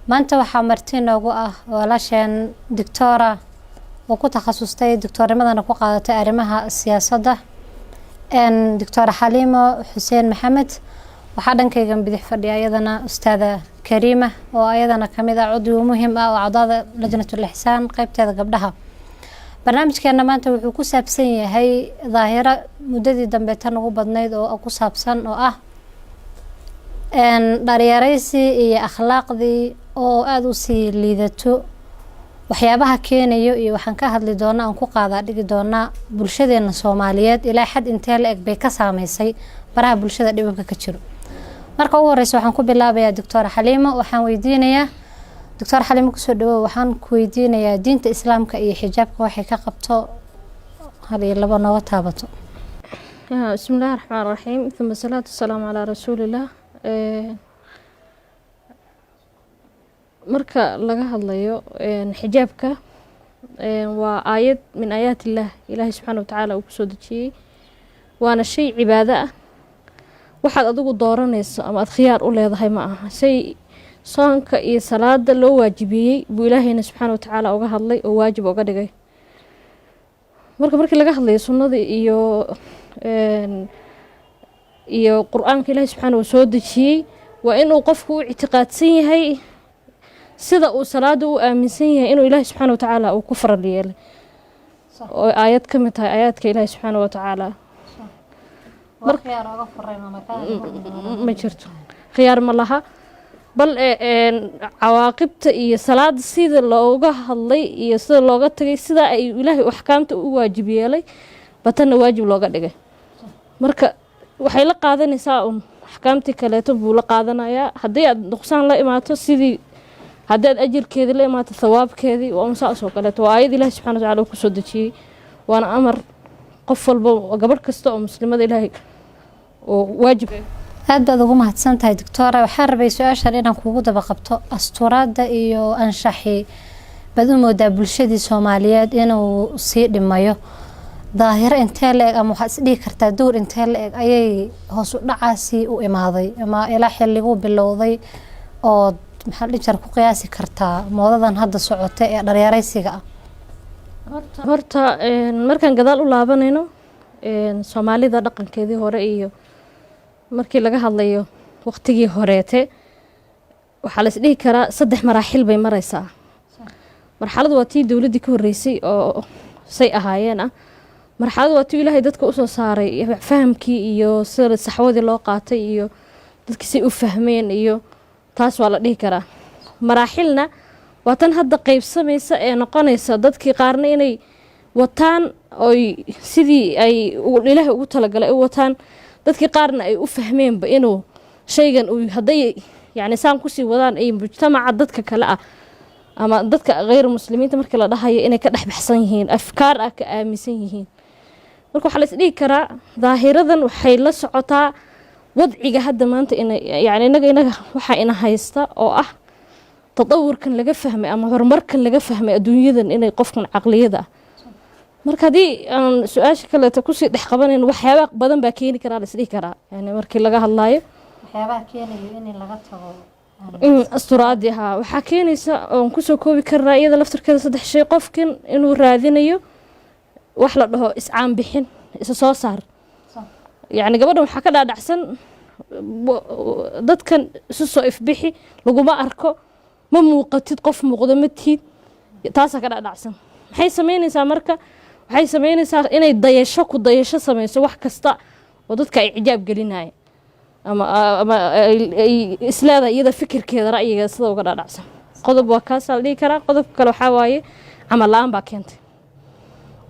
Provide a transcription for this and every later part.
maanta waxaa marti noogu ah walaasheen doctora oo ku takhasustay doctornimadana ku qaadatay arrimaha siyaasadda doctor Xaliimo Xuseen Maxamed waxaa dhankayga bidix fadhiya ayadana ustaada Kariima oo ayadana kamid ah cudwi muhiim ah oo cadada lajnatul ihsaan qaybteeda gabdhaha barnaamijkeena maanta wuxuu ku saabsan yahay daahira muddadii dambe tan ugu badnayd oo ku saabsan oo ah dharyaraysi iyo akhlaaqdii oo aad u sii liidato waxyaabaha keenayo iyo waxaan ka hadli doonaa aan ku qaadaa dhigi doonaa bulshadeena Soomaaliyeed ilaa xad intee la eg bay ka saameysay baraha bulshada dhibka ka jiro marka ugu horeysa waxaan ku bilaabayaa doctor Xaliimo waxaan weydiinayaa doctor Xaliimo ku soo dhawow waxaan ku weydiinayaa diinta islaamka iyo xijaabka waxay ka qabto hal iyo laba nooga taabato bismillaahir rahmaanir rahiim thumma salaatu wasalaamu ala rasuulillah marka laga hadlayo xijaabka waa aayad min aayatillah ilaahay subxaanahu wa tacaala uu ku soo dejiyay waana shay cibaado ah waxaad adigu dooranayso ama aad khiyaar u leedahay ma aha shay soonka iyo salaada loo waajibiyey buu ilaahayna subxaanahu wa tacaala uga hadlay oo waajib uga dhigay markii laga hadlayo sunnada iyo qur-aanka ilaahay subxaanahu wa soo dejiyey waa inuu qofku u ictiqaadsan yahay sida uu salaada u aaminsan yahay inuu ilaahay subxaanahu wa tacaala uu ku faral yeelay oo aayad ka mid tahay aayaadka ilaahay subxaanahu wa tacaala ma jirto khiyaar ma laha bal cawaaqibta iyo salaada sida looga hadlay iyo sida looga tagay sida ay ilaahay axkaamta u waajib yeelay batanna waajib looga dhigay marka waxay la qaadanaysaa axkaamtii kaleeto buu la qaadanayaa haddii aad nuqsaan la imaato sidii haddii aad ajirkeedii la imaato thawaabkeedii waa saas oo kaleeto waa aayad ilaahay subxaana wa tacaala uu ku soo dejiyey waana amar qof walba gabadh kasta oo muslimada ilaahay oo waajib aad baad ugu mahadsan tahay doctora waxaan rabay su-aashan inaan kugu daba qabto asturaadda iyo anshaxii baad u moodaa bulshadii Soomaaliyeed inuu sii dhimayo daahira intee la eg ama waxaad isdhihi kartaa door intee la eg ayay hoos u dhacaasi u imaaday ama ilaa xilliguu bilowday oo maxaa dhijar ku qiyaasi kartaa moodadan hadda socota ee dharyaraysiga ah horta markaan gadaal u laabanayno Soomaalida dhaqankeedii hore iyo markii laga hadlayo waqtigii horeete waxaa la isdhihi karaa 3 maraaxil bay maraysaa marxaladu waa tii dawladii ka horeysay oo say ahaayeen marxaladu waa tii ilaahay dadka u soo saaray fahamkii iyo sida saxwadii loo qaatay iyo dadkii si u fahmeen iyo taas waa la dhihi karaa maraaxilna waa tan hadda qaybsamaysa ee noqonaysa dadkii qaarna inay wataan oo sidii ay ilaahay ugu talagalay u wataan dadkii qaarna ay u fahmeenba inuu shaygan uu haday yani saan ku sii wadaan ay mujtamaca dadka kale ama dadka غير muslimiinta markii la dhahayo inay ka dhaxbaxsan yihiin afkaar ka aaminsan yihiin marka waxa la isdhihi karaa daahiradan waxay la socotaa wadciga hadda maanta yani inaga waxa ina haysta oo ah tadawurkan laga fahmay ama horumarkan laga fahmay adduunyadan inay qofkan aqliyada marka hadii aan su'aasha kale ta ku sii dhex qabanayno waxyaabo badan baa keeni kara la isdhihi karaa yani markii laga hadlayo waxyaabaha keenayo in laga tago asturaadiha waxa keenaysa oo ku soo koobi karaa iyada laftirkeeda 3 shay qofkan inuu raadinayo wax la dhaho iscaan bixin isa soo saar يعني gabadha waxa ka dhaadhacsan dadkan isu soo ifbixi laguma arko ma muuqatid qof muuqdo ma tiid taas ka dhaadhacsan maxay sameynaysaa marka waxay sameynaysaa inay dayasho sameyso wax kasta oo dadka ay cijaab gelinay ama islaada iyada fikirkeeda ra'yiga sida uga dhaadhacsan qodob waa kaas la dhigi karaa qodob kale waxa waaye amal la'aan baa keentay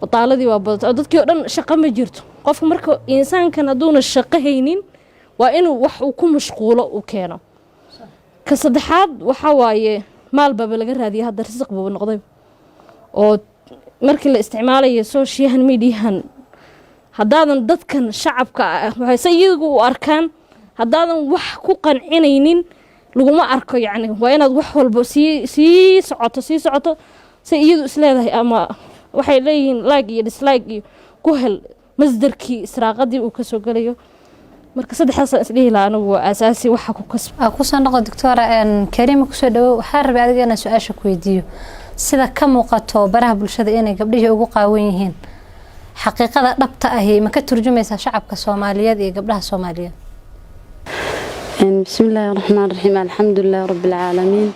bataaladii waa badatay dadkii oo dhan shaqo ma jirto qofka marka insaankan aduuna shaqo haynin waa inuu wax uu ku mashquulo u keeno ka saddexaad waxa waaye maal baba laga raadiyo hadda risq buu noqday oo markii la isticmaalayo social media hadaadan dadkan shacabka waxay sayigu u arkaan hadaadan wax ku qancinaynin laguma arko yani waa inaad wax walba sii socoto si iyadu isleedahay ama waxay leeyihiin like iyo dislike iyo ku hel masdarkii israaqadii uu ka soo galayo marka saddexdaas isdhihi lahaa anigu waa asaasi waxa ku kasb ku soo noqo doctora Kariima ku soo dhawow waxaan rabaa adiga inaan su'aasha ku weydiiyo sida ka muuqato baraha bulshada inay gabdhihii ugu qaawan yihiin xaqiiqada dhabta ah ma ka turjumaysaa shacabka Soomaaliyeed iyo gabdhaha Soomaaliyeed بسم الله الرحمن الرحيم الحمد لله رب العالمين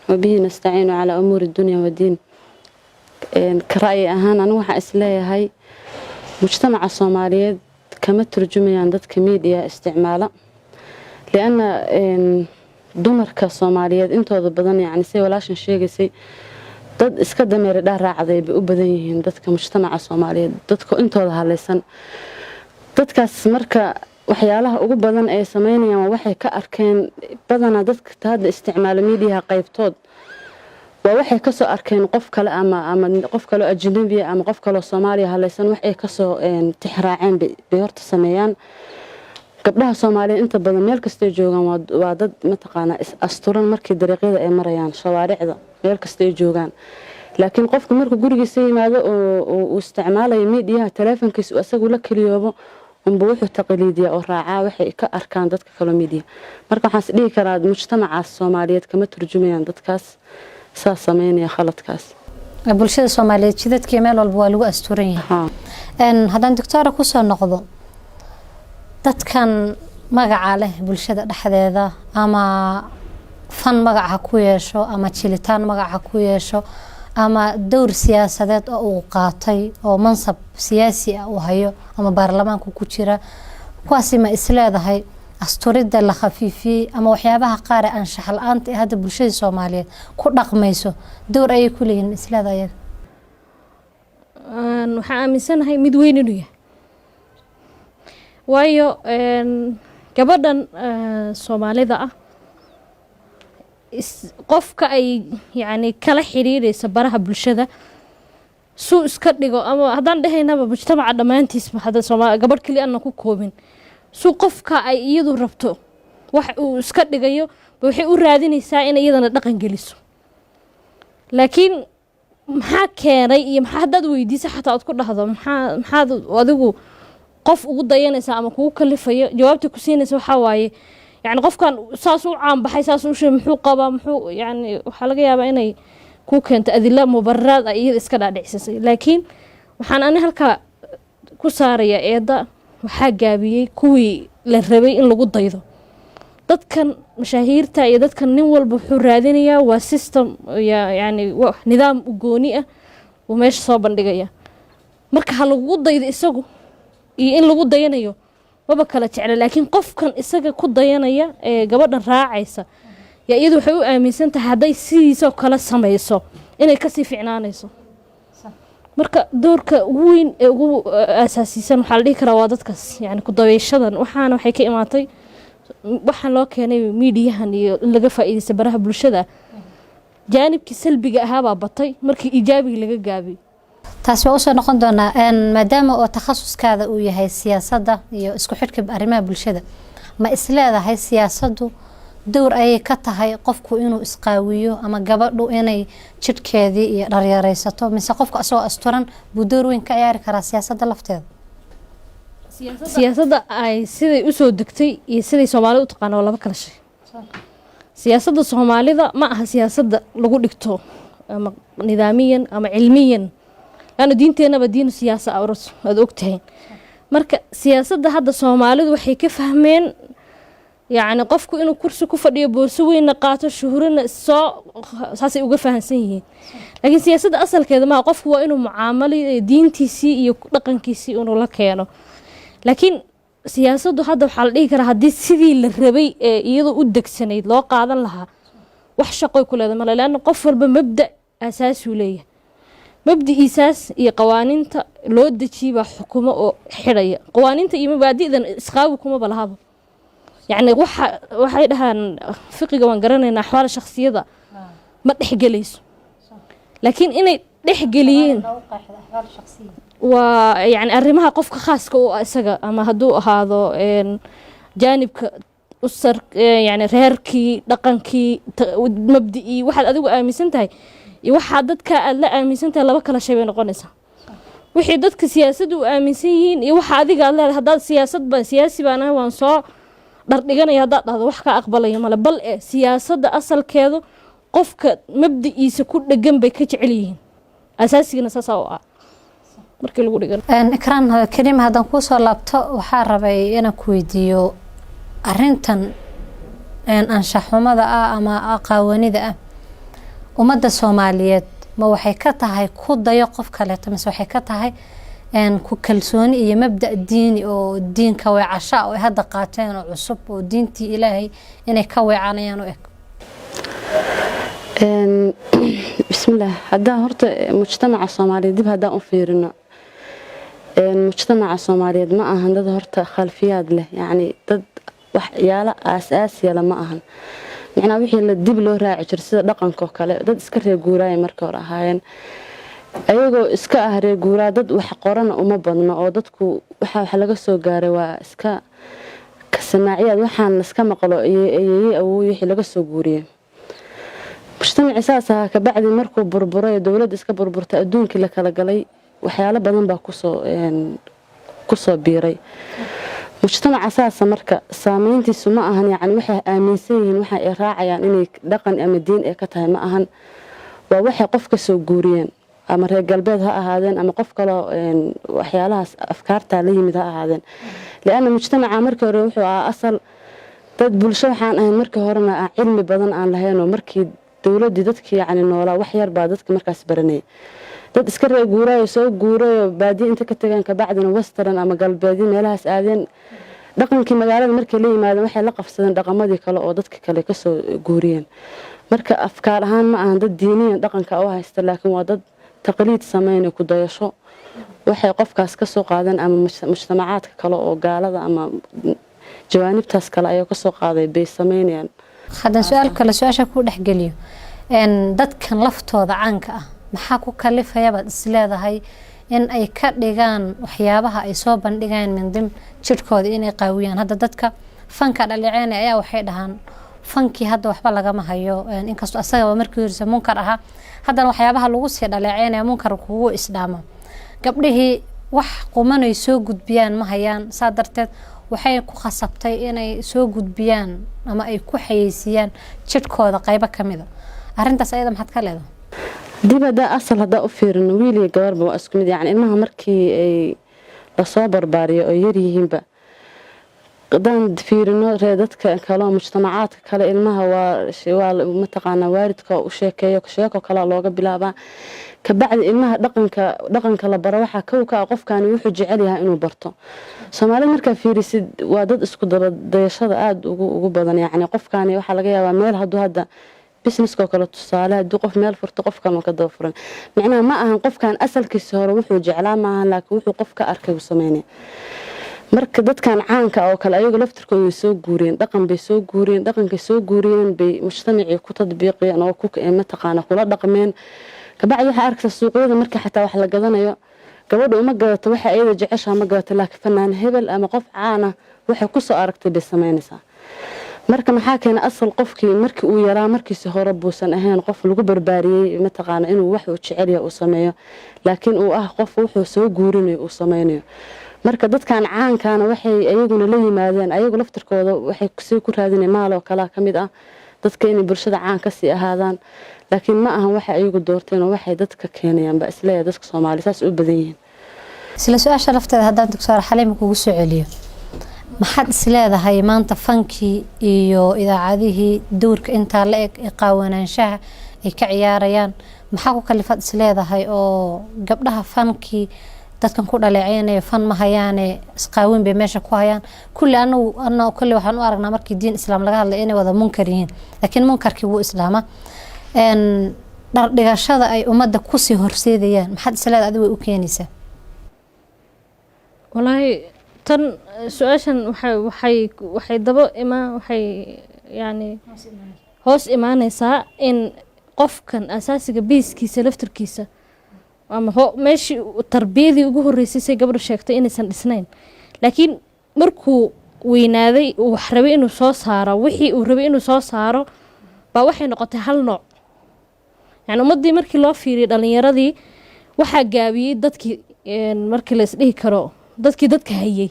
وبه نستعين على أمور الدنيا والدين كرأي أهان أنا waxaa isleeyahay mujtamaca Soomaaliyeed kama turjumayaan dadka media isticmaala لأن dumarka Soomaaliyeed intooda badan yani say walaashan sheegaysay dad iska dameer raacday bay u badan yihiin dadka mujtamaca Soomaaliyeed dadka intooda halaysan dadkaas marka waxyaalaha ugu badan ee sameynayaan waxay ka arkeen badana dadka hadda isticmaala media qaybtood waa waxay ka soo arkeen qof kale ama qof kale ajnabi ama qof kale Soomaaliya halaysan waxay ka soo tixraaceen bay horta sameeyaan gabdhaha Soomaaliyeed inta badan meel kasta ay joogaan waa dad mataqaana asturan markii dariiqyada ay marayaan shawaaricda meel kasta ay joogaan laakiin qofku markuu gurigiisa yimaado oo isticmaalayo media telefoonkiisa asagu la kaliyoobo umbu wuxuu taqliidiya oo raacaa waxay ka arkaan dadka kale media marka waxaan is dhihi karaa mujtamaca Soomaaliyeed kama turjumayaan dadkaas sameynaya khaladkaas bulshada Soomaaliyeed jidadkii meel walba waa lagu asturan yahay haddaan doctora ku soo noqdo dadkan magaca leh bulshada dhexdeeda ama fan magaca ku yeesho ama jilitaan magaca ku yeesho ama dowr siyaasadeed oo uu qaatay oo mansab siyaasi ah uu hayo ama baarlamaanka ku jira kuwaasi ma isleedahay asturida la khafiifiyay ama waxyaabaha qaar aan shaxal aanta hadda bulshada Soomaaliyeed ku dhaqmayso dowr ay ku leeyihiin isleedahay waxa aaminsanahay mid weyn inuu yahay waayo gabadhan Soomaalida ah qofka ay yani kala xiriiraysa baraha bulshada suu iska dhigo ama haddaan dhahaynaba mujtamaca dhammaantiisba hadda gabadh kaliya aan ku koobin suu qofka ay iyadu rabto wax uu iska dhigayo waxay u raadinaysaa in iyadana dhaqan geliso laakiin maxaa keenay iyo maxaa dad weydiisa xataa aad ku dhahdo maxaa adigu qof ugu dayanaysa ama kugu kalifayo jawaabta ku siinaysa waxa waaye يعني qofkan saas u caan baxay saas u sheey muxuu qaba muxuu yani waxa laga yaabaa inay ku keento adilla mubarrad ay iska dhaadhicisay laakiin waxaan ani halka ku saaraya eeda waxa gaabiyay kuwii la rabay in lagu daydo dadkan mashaahiirta iyo dadkan nin walba wuxuu raadinayaa waa system yani nidaam u gooni ah oo meesha soo bandhigaya marka hal lagu daydo isagu iyo in lagu dayanayo waba kala jecel laakiin qofkan isaga ku dayanaya ee gabadhan raacaysa yaa iyadu waxay u aaminsan tahay haday sidiisoo kala sameeyso inay ka sii ficnaanayso marka doorka weyn ee ugu asaasisan waxa la dhihi karaa waa dadkaas yani ku daweyshadan waxaana waxay ka imaatay waxaan loo keenay meediyahan iyo in laga faa'iideysto baraha bulshada jaanibkii salbiga ahaa baa batay markii ijaabiga laga gaabay taas waa soo noqon doona maadaama oo takhasuskaada uu yahay siyaasadda iyo isku xidhka arrimaha bulshada ma isleedahay siyaasaddu dowr ay ka tahay qofku inuu isqaawiyo ama gabadhu inay jidhkeedii iyo dharyaraysato mise qofka asoo asturan buu door weyn ka ciyaari karaa siyaasadda lafteeda siyaasadda ay siday u soo degtay iyo siday Soomaalidu u taqaan laba kala shay siyaasadda Soomaalida ma aha siyaasadda lagu dhigto ama nidaamiyan ama cilmiyan أنا دينتنا بدين سياسة أورس هذا وقتين مرك سياسة هذا Soomaalidu waxay ka fahmeen يعني qofku inuu kursi ku fadhiyo boorso weyn qaato shuhurna saasay uga fahansan yihiin laakiin siyaasadda asalkeeda ma qofku waa inuu mucaamalo diintiisii iyo dhaqankiisii inuu la keeno laakiin siyaasaddu hadda waxa la dhihi karaa hadii sidii la rabay ee iyadoo u degsanayd loo qaadan lahaa wax shaqo ku leedahay ma laana qof walba mabda asaasi u leeyahay mabdi'iisaas iyo qawaaniinta loo dejiyay xukumo oo xidhaya qawaaniinta iyo mabaadi'dan isqaawi kuma balahaba يعني waxay dhahan fiqiga waan garanayna xawala shakhsiyada ma dhexgalayso laakiin inay dhexgaliyeen waa yani arrimaha qofka khaaska oo isaga ama haduu ahaado jaanibka usar yani reerkii dhaqankii mabdi'i waxa adigu aaminsan tahay iyo waxa dadka aad la aaminsan tahay laba kala shay bay noqonaysaa wixii dadka siyaasadda u aaminsan yihiin iyo waxa adiga aad leedahay haddaad siyaasi baan ahay waan soo dhardhiganaya haddaad dhahdo wax ka aqbalaya male bal siyaasadda asalkeedu qofka mabdiciisa ku dhegan bay ka jecel yihiin asaasigana saasaa u ah markii lagu dhigan ikraan kalima haddaan kuu soo laabto waxaa rabay inaan ku weydiiyo arrintan anshaxumada ah ama qaawanida ah ummadda Soomaaliyeed ma waxay ka tahay ku dayo qof kale mise waxay ka tahay ku kalsooni iyo mabda diini oo diinka weecasha oo hadda qaateen oo cusub oo diintii Ilaahay inay ka weecanayaan oo eg bismillah hadda horta mujtamaca Soomaaliyeed dib hadda u fiirino mujtamaca Soomaaliyeed ma ahan dad horta khalfiyaad leh yani dad wax yaala asaasi lama ahan macna wixii la dib loo raaci jiray sida dhaqanka kale dad iska reer guuraay marka hore ahaayeen ayagoo iska ah reer guuraa dad wax qorana uma badno oo dadku waxa laga soo gaaray waa iska ka samaaciyad waxaan iska maqlo ayay awooy wixii laga soo guuriyay mujtamaca saasa ka bacdi markuu burburay dawladda iska burburtay adduunka la kala galay waxyaalo badan baa ku soo biiray mujtamaca saasa marka saameyntiisu ma ahan yani waxay aaminsan yihiin waxa ay raacayaan inay dhaqan ama diin ay ka tahay ma ahan waa waxay qof ka soo guuriyeen ama reer galbeed ha ahaadeen ama qof kale waxyaalahaas afkaarta la yimid ha ahaadeen laana mujtamaca markii hore wuxuu ahaa asal dad bulsho waxaan ahayn markii horena cilmi badan aan lahayn oo markii dawladda dadkii yani noolaa wax yar baa dadka markaas baranay dad iska reer guuraayo soo guurayo baadi inta ka tagaan ka bacdina western ama galbeedii meelahaas aadeen dhaqankii magaalada markay la yimaadeen waxay la qabsadeen dhaqamadii kale oo dadka kale ka soo guuriyeen marka afkaar ahaan ma ahan dad diiniyan dhaqanka u haysta laakiin waa dad taqliid sameeyay ku dayasho waxay qofkaas ka soo qaadeen ama mujtamacaadka kale oo gaalada ama jawaanibtaas kale ay ka soo qaaday bay sameeyeen haddaan su'aal kale su'aasha ku dhaxgeliyo dadkan laftooda caanka ah maxaa ku kalifaya baad isleedahay in ay ka dhigaan waxyaabaha ay soo bandhigaan mindim jirkooda inay qaawiyaan hadda dadka fanka dhaliceena ayaa waxay dhahaan fankii hadda waxba lagama hayo inkastoo asagaba markii hore munkar ahaa haddana waxyaabaha lagu sii dhaleeceynaya munkar kugu isdhaamo gabdhihii wax qumanay soo gudbiyaan ma hayaan saa darteed waxay ku khasabtay inay soo gudbiyaan ama ay ku xayeysiiyaan jirkooda qaybo kamida arrintaas ayada maxaad ka leedahay dibada asal hada u fiirino wiil iyo gabarba waa isku mid yani ilmaha markii ay la soo barbaariyo oo yar yihiinba qadaan fiirino dadka kale mujtamacaadka kale ilmaha waa mataqaana waalidka u sheeko kale looga bilaabaa ka bacdi ilmaha dhaqanka la baro waxa ka qofkan wuxuu jecel yahay inuu barto Soomaaliya marka fiirisid waa dad isku dayashada aad ugu badan yani qofkan waxa laga yaabaa meel hadda business kale tusaale hadii qof meel furto qof kale ka doofuran macnaha ma ahan qofkan asalkiisa hore wuxuu jeclaa ma ahan laakiin wuxuu qofka arkay uu sameeyay marka dadkan caanka oo kale ayaga laftirkooda soo guuriyeen dhaqan bay soo guuriyeen dhaqanka soo guuriyeen bay mujtamaci ku tadbiiqiyeen oo ku mataqaana kula dhaqmeen ka bacdi waxa arkay suuqyada marka xataa wax la gadanayo gabadhu uma gadato waxa ay jeceshaa ma gadato laakiin fanaan hebel ama qof caana waxa ku soo aragtay bay sameynaysaa marka maxaa keenay asal qofkii markii uu yaraa markiisa hore buusan ahayn qof lagu barbaariyay mataqaana inuu wax uu jecel yahay uu sameeyo laakiin uu ah qof wuxuu soo guurinayo uu sameeyo marka dadkan caankaana waxay ayaguna la yimaadeen ayagu laftirkooda waxay sii ku raadinayaan maal oo kala kamid ah dadka inay bulshada caan ka sii ahaadaan laakiin ma ahan waxa ayagu doorteen oo waxay dadka keenayaan ba isleeyahay dadka Soomaaliyeed saas u badan yihiin isla su'aasha lafteeda haddaan Dr. Xaliim kugu soo celiyo maxaad isleedahay maanta fankii iyo idaacadihii doorka inta la eg qaawanaanshaha ay ka ciyaarayaan maxaa ku kalifad isleedahay oo gabdhaha fankii dadkan ku dhaleeceynaya fan ma hayaane isqaawin bay meesha ku hayaan kulli anna kulli waxaan u aragnaa markii diin islaam laga hadlay inay wada munkar yihiin laakiin munkarkii wuu islaama dhigashada ay ummadda ku sii horseedayaan maxaad isleedahay adigu way u keenaysaa wallahi tan su'aashan waxay daba waxay yani hoos imaanaysaa in qofkan asaasiga biiskiisa laftirkiisa ama meeshii tarbiyadii ugu horeysay say gabadhu sheegtay inaysan dhisnayn laakiin markuu weynaaday uu wax rabay inuu soo saaro wixii uu rabay inuu soo saaro baa waxay noqotay hal nooc yani ummadii markii loo fiiriyay dhalinyaradii waxaa gaabiyey dadkii markii la isdhihi karo dadka hayay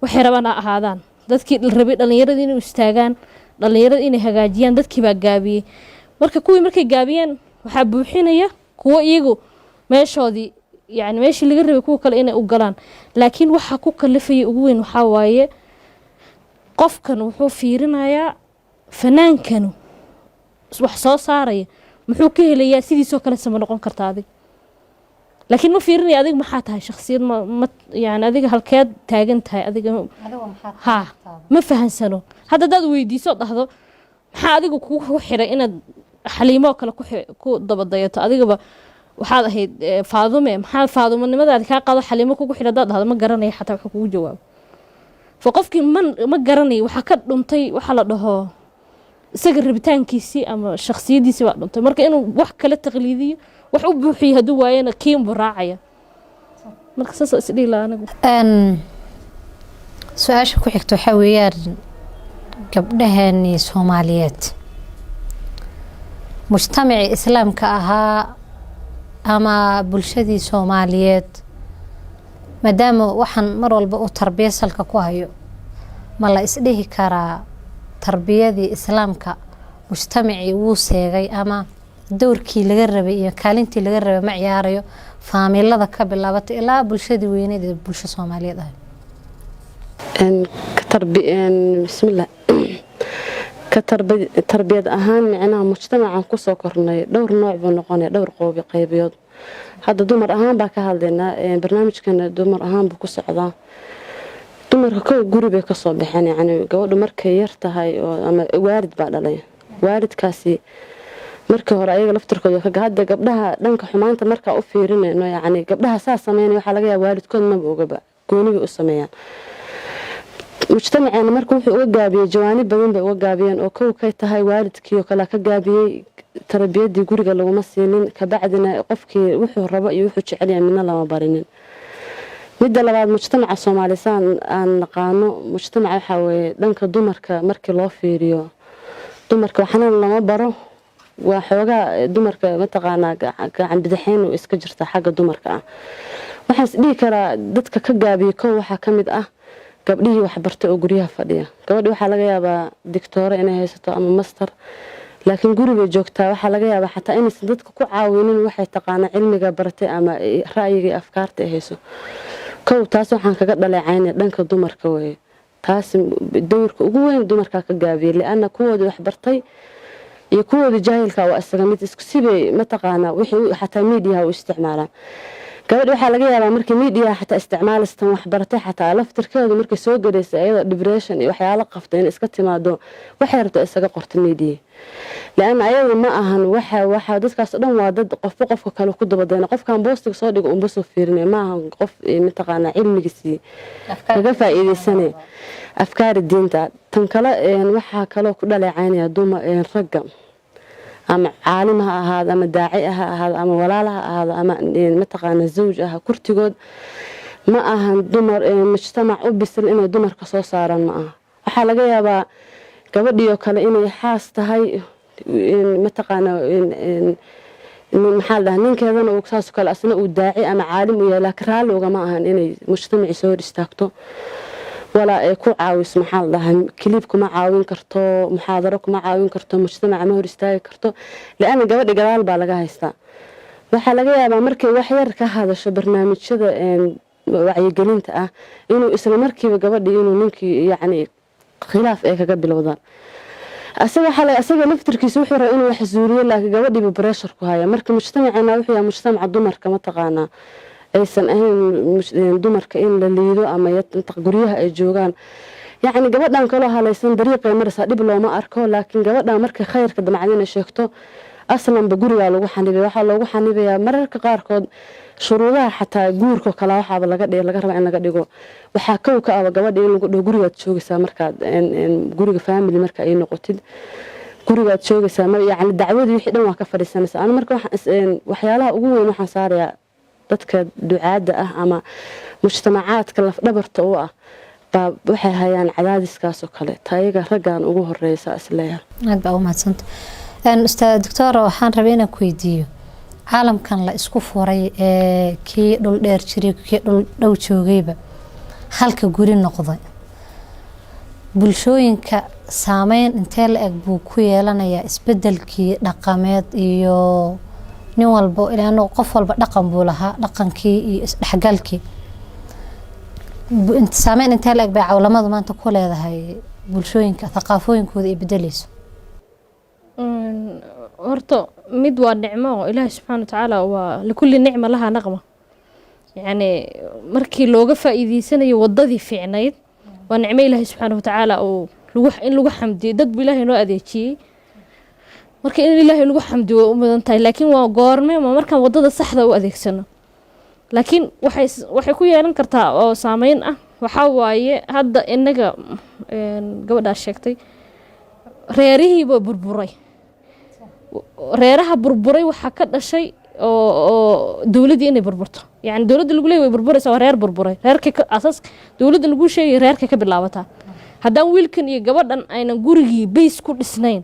waxay rabaan ahaadaan dadkii rabay dhalinyarada inay istaagaan dhalinyarada inay hagaajiyaan dadkii baa gaabiyay marka kuwii markay gaabiyeen waxaa buuxinaya kuwa iyagu meeshoodii yani meeshii laga rabay kuwa kale inay u galaan laakiin waxa ku kalifaya ugu weyn waxaa waaye qofkan wuxuu fiirinayaa fanaankanu wax soo saaraya muxuu ka helayaa sidiisoo kale sama noqon karta adig laakiin ma fiirinaya adig maxaa tahay shakhsiyad ma yani adiga halkeed taagan tahay adiga ha ma fahansano hadda dad weydiiso dhahdo maxaa adigu kugu xiray inaad xaliimo kale ku dabadayato adigaba waxaad ahayd faadume maxaa faadumanimadaadi kaa qaado xaliimo kugu xiray dad dhahdo ma garanaya xataa wuxuu kugu jawaabo fa qofkii ma garanaya waxaa ka dhuntay waxaa la dhaho isaga rabitaankiisii ama shakhsiyadiisii baa dhuntay marka inuu wax kala taqliidiyo wax u buuxiyo hadduu waayana kiinbuu raacaya marka saasa isdhihi laha anigu su-aasha ku xigta waxaa weeyaan gabdhaheenii soomaaliyeed mujtamacii islaamka ahaa ama bulshadii soomaaliyeed maadaama waxaan mar walba u tarbiya salka ku hayo ma la isdhihi karaa tarbiyadii islaamka mujtamacii wuu seegay ama dowrkii laga rabay iyo kaalintii laga rabay ma ciyaarayo faamilada ka bilaabatay ilaa bulshadii weyneed ee bulsho soomaaliyeed ah bismillah ka tarbiyad ahaan micnaha mujtamacan kusoo kornay dhowr nooc buu noqonaya dhowr qaybiyood hadda dumar ahaan baa ka hadlaynaa barnaamijkana dumar ahaan buu ku socdaa dumarka kow guri bay kasoo baxeen yani gabadhu markay yar tahay ama waalid baa dhalay waalidkaasi markii hore ayaga laftirkooda hadda gabdhaha dhanka xumaanta markaa u fiirinayno yani gabdhaha saa sameynaya waxaa laga yaaba waalidkood maba ogaba goonibay u sameeyaan mujtamaceena marka wuxuu uga gaabiyey jawaanib badan bay uga gaabiyeen oo kow kay tahay waalidkii oo kale ka gaabiyey tarbiyadii guriga laguma siinin kabacdina qofkii wuxuu rabo iyo wuxuu jecel yahay midna lama barinin midda labaad mujtamaca Soomaalisan aan naqaano mujtamaca waxa weeye dhanka dumarka markii loo fiiriyo dumarka waxna lama baro waa xoogaa dumarka mataqaanaa gacan bidixeen oo iska jirta xagga dumarka ah waxaan isdhihi karaa dadka ka gaabiyey kow waxaa ka mid ah gabdhihii wax bartay oo guryaha fadhiya gabadhi waxaa laga yaabaa digtoore inay haysato ama master laakiin gurigay joogtaa waxaa laga yaabaa xataa inaysan dadka ku caawinin waxay taqaanaa cilmiga baratay ama ra'yiga iyo afkaarta ay hayso kow taas waxaan kaga dhaleecaynay dhanka dumarka weeye taas dowrka ugu weyn dumarka ka gaabiyey li'anna kuwoodii wax bartay iyo kuwoodii jaahilka waa isaga mid isku sibay mataqaanaa wixii xataa miidiyaha u isticmaalaan gabadha waxaa laga yaabaa markii miidiyaha xataa isticmaalistan wax baratay xataa laftirkeedu markay soo garaysay ayada depression iyo waxyaalo qafta in iska timaado waxay rabtaa isaga qorta miidiya لأن أيضا ما أهن waxa dadkaas dhan waa dad qofka kale ku dabadayna qofkan boostiga soo dhigo un basoo fiirinay ma ahan qof mataqaana cilmigiisi kaga faa'iideysanay afkaar diinta tan kale waxa kale ku dhaleecaynaya dumar ragga ama caalim ha ahaado ama daaci ha ahaado ama walaal ha ahaado ama mataqaana zawj ah kurtigood ma ahan dumar mujtamac u bisil inay dumarka soo saaraan ma aha waxa laga yaabaa gabadhiyo kale inay xaas tahay mataqaana maxaa la ninkeedana uu saas kale asna uu daaci ama caalim u yahay laakiin raali ugama ahan inay mujtamaci soo hor istaagto walaa ay ku caawis maxaa la dhahaa kiliib kuma caawin karto muxaadaro kuma caawin karto mujtamaca ma hor istaagi karto laana gabadha gadaal baa laga haystaa waxaa laga yaabaa markay wax yar ka hadasho barnaamijyada wacyigelinta ah inuu isla markiiba gabadhi inuu ninkii yacni khilaaf ay kaga bilowdaan asaga laftirkiisa wuxuu rabaa inuu wax zuuriyo laakiin gabadhiiba pressure ku haya marka mujtamacana wuxuu yahay mujtamaca dumarka ma taqaanaa aysan ahayn dumarka in la liido ama guryaha ay joogaan yacni gabadhan kaloo halaysan dariiqay maraysaa dhib looma arko laakiin gabadhan markay khayrka damacdina sheegto aslanba gurigaa lagu xanibaya waxaa loogu xanibayaa mararka qaarkood shuruudaha xataa guurka kale waxaaba laga rabaa in laga dhigo waxaa kow ka ah gabadha in lagu dhaho gurigaad joogaysaa markaad guriga family marka ay noqotid gurigaad joogaysaa yacni dacwadii wixii dhan waa ka fadhiisanaysaa ana marka waxyaalaha ugu weyn waxaan saarayaa dadka ducaadda ah ama mujtamacaadka lafdhabarta u ah baa waxay hayaan cadaadiskaasoo kale tayaga raggan ugu horeysa isleeyahay aad baa u mahadsanta ustaad doctor waxaan rabay inaan ku weydiiyo caalamkan la isku furay ee kii dhul dheer jiray kii dhul dhow joogayba halka guri noqday bulshooyinka saameyn intee la eg buu ku yeelanayaa isbedelkii dhaqameed iyo nin walba ilaano qof walba dhaqan buu lahaa dhaqankii iyo isdhexgalkii saameyn intee la eg bay cawlamadu maanta ku leedahay bulshooyinka thaqaafooyinkooda iyo bedelayso horta mid waa nicmo ilaahay subxaana watacaala waa likulli nicma lahaa naqma yacni markii looga faa'iideysanayo waddadii fiicnayd waa nicmo ilaahay subxaana watacaala oo in lagu xamdiyo dad bu ilaahay noo adeejiyey marka in ilaahay lagu xamdiyo way u mudan tahay laakiin waa goorme ma markaan waddada saxda u adeegsano laakiin waxay ku yeelan kartaa oo saameyn ah waxaa waaye hadda inaga gabadhaas sheegtay reerihiiba burburay reeraha burburay waxaa ka dhashay oo dowladii inay burburto yani dowladda lagu leeyahay way burburaysaa waa reer burburay reerka asaas dowladda lagu sheegay reerka ka bilaabataa haddaan wiilkan iyo gabadhan aynan gurigii bays ku dhisnayn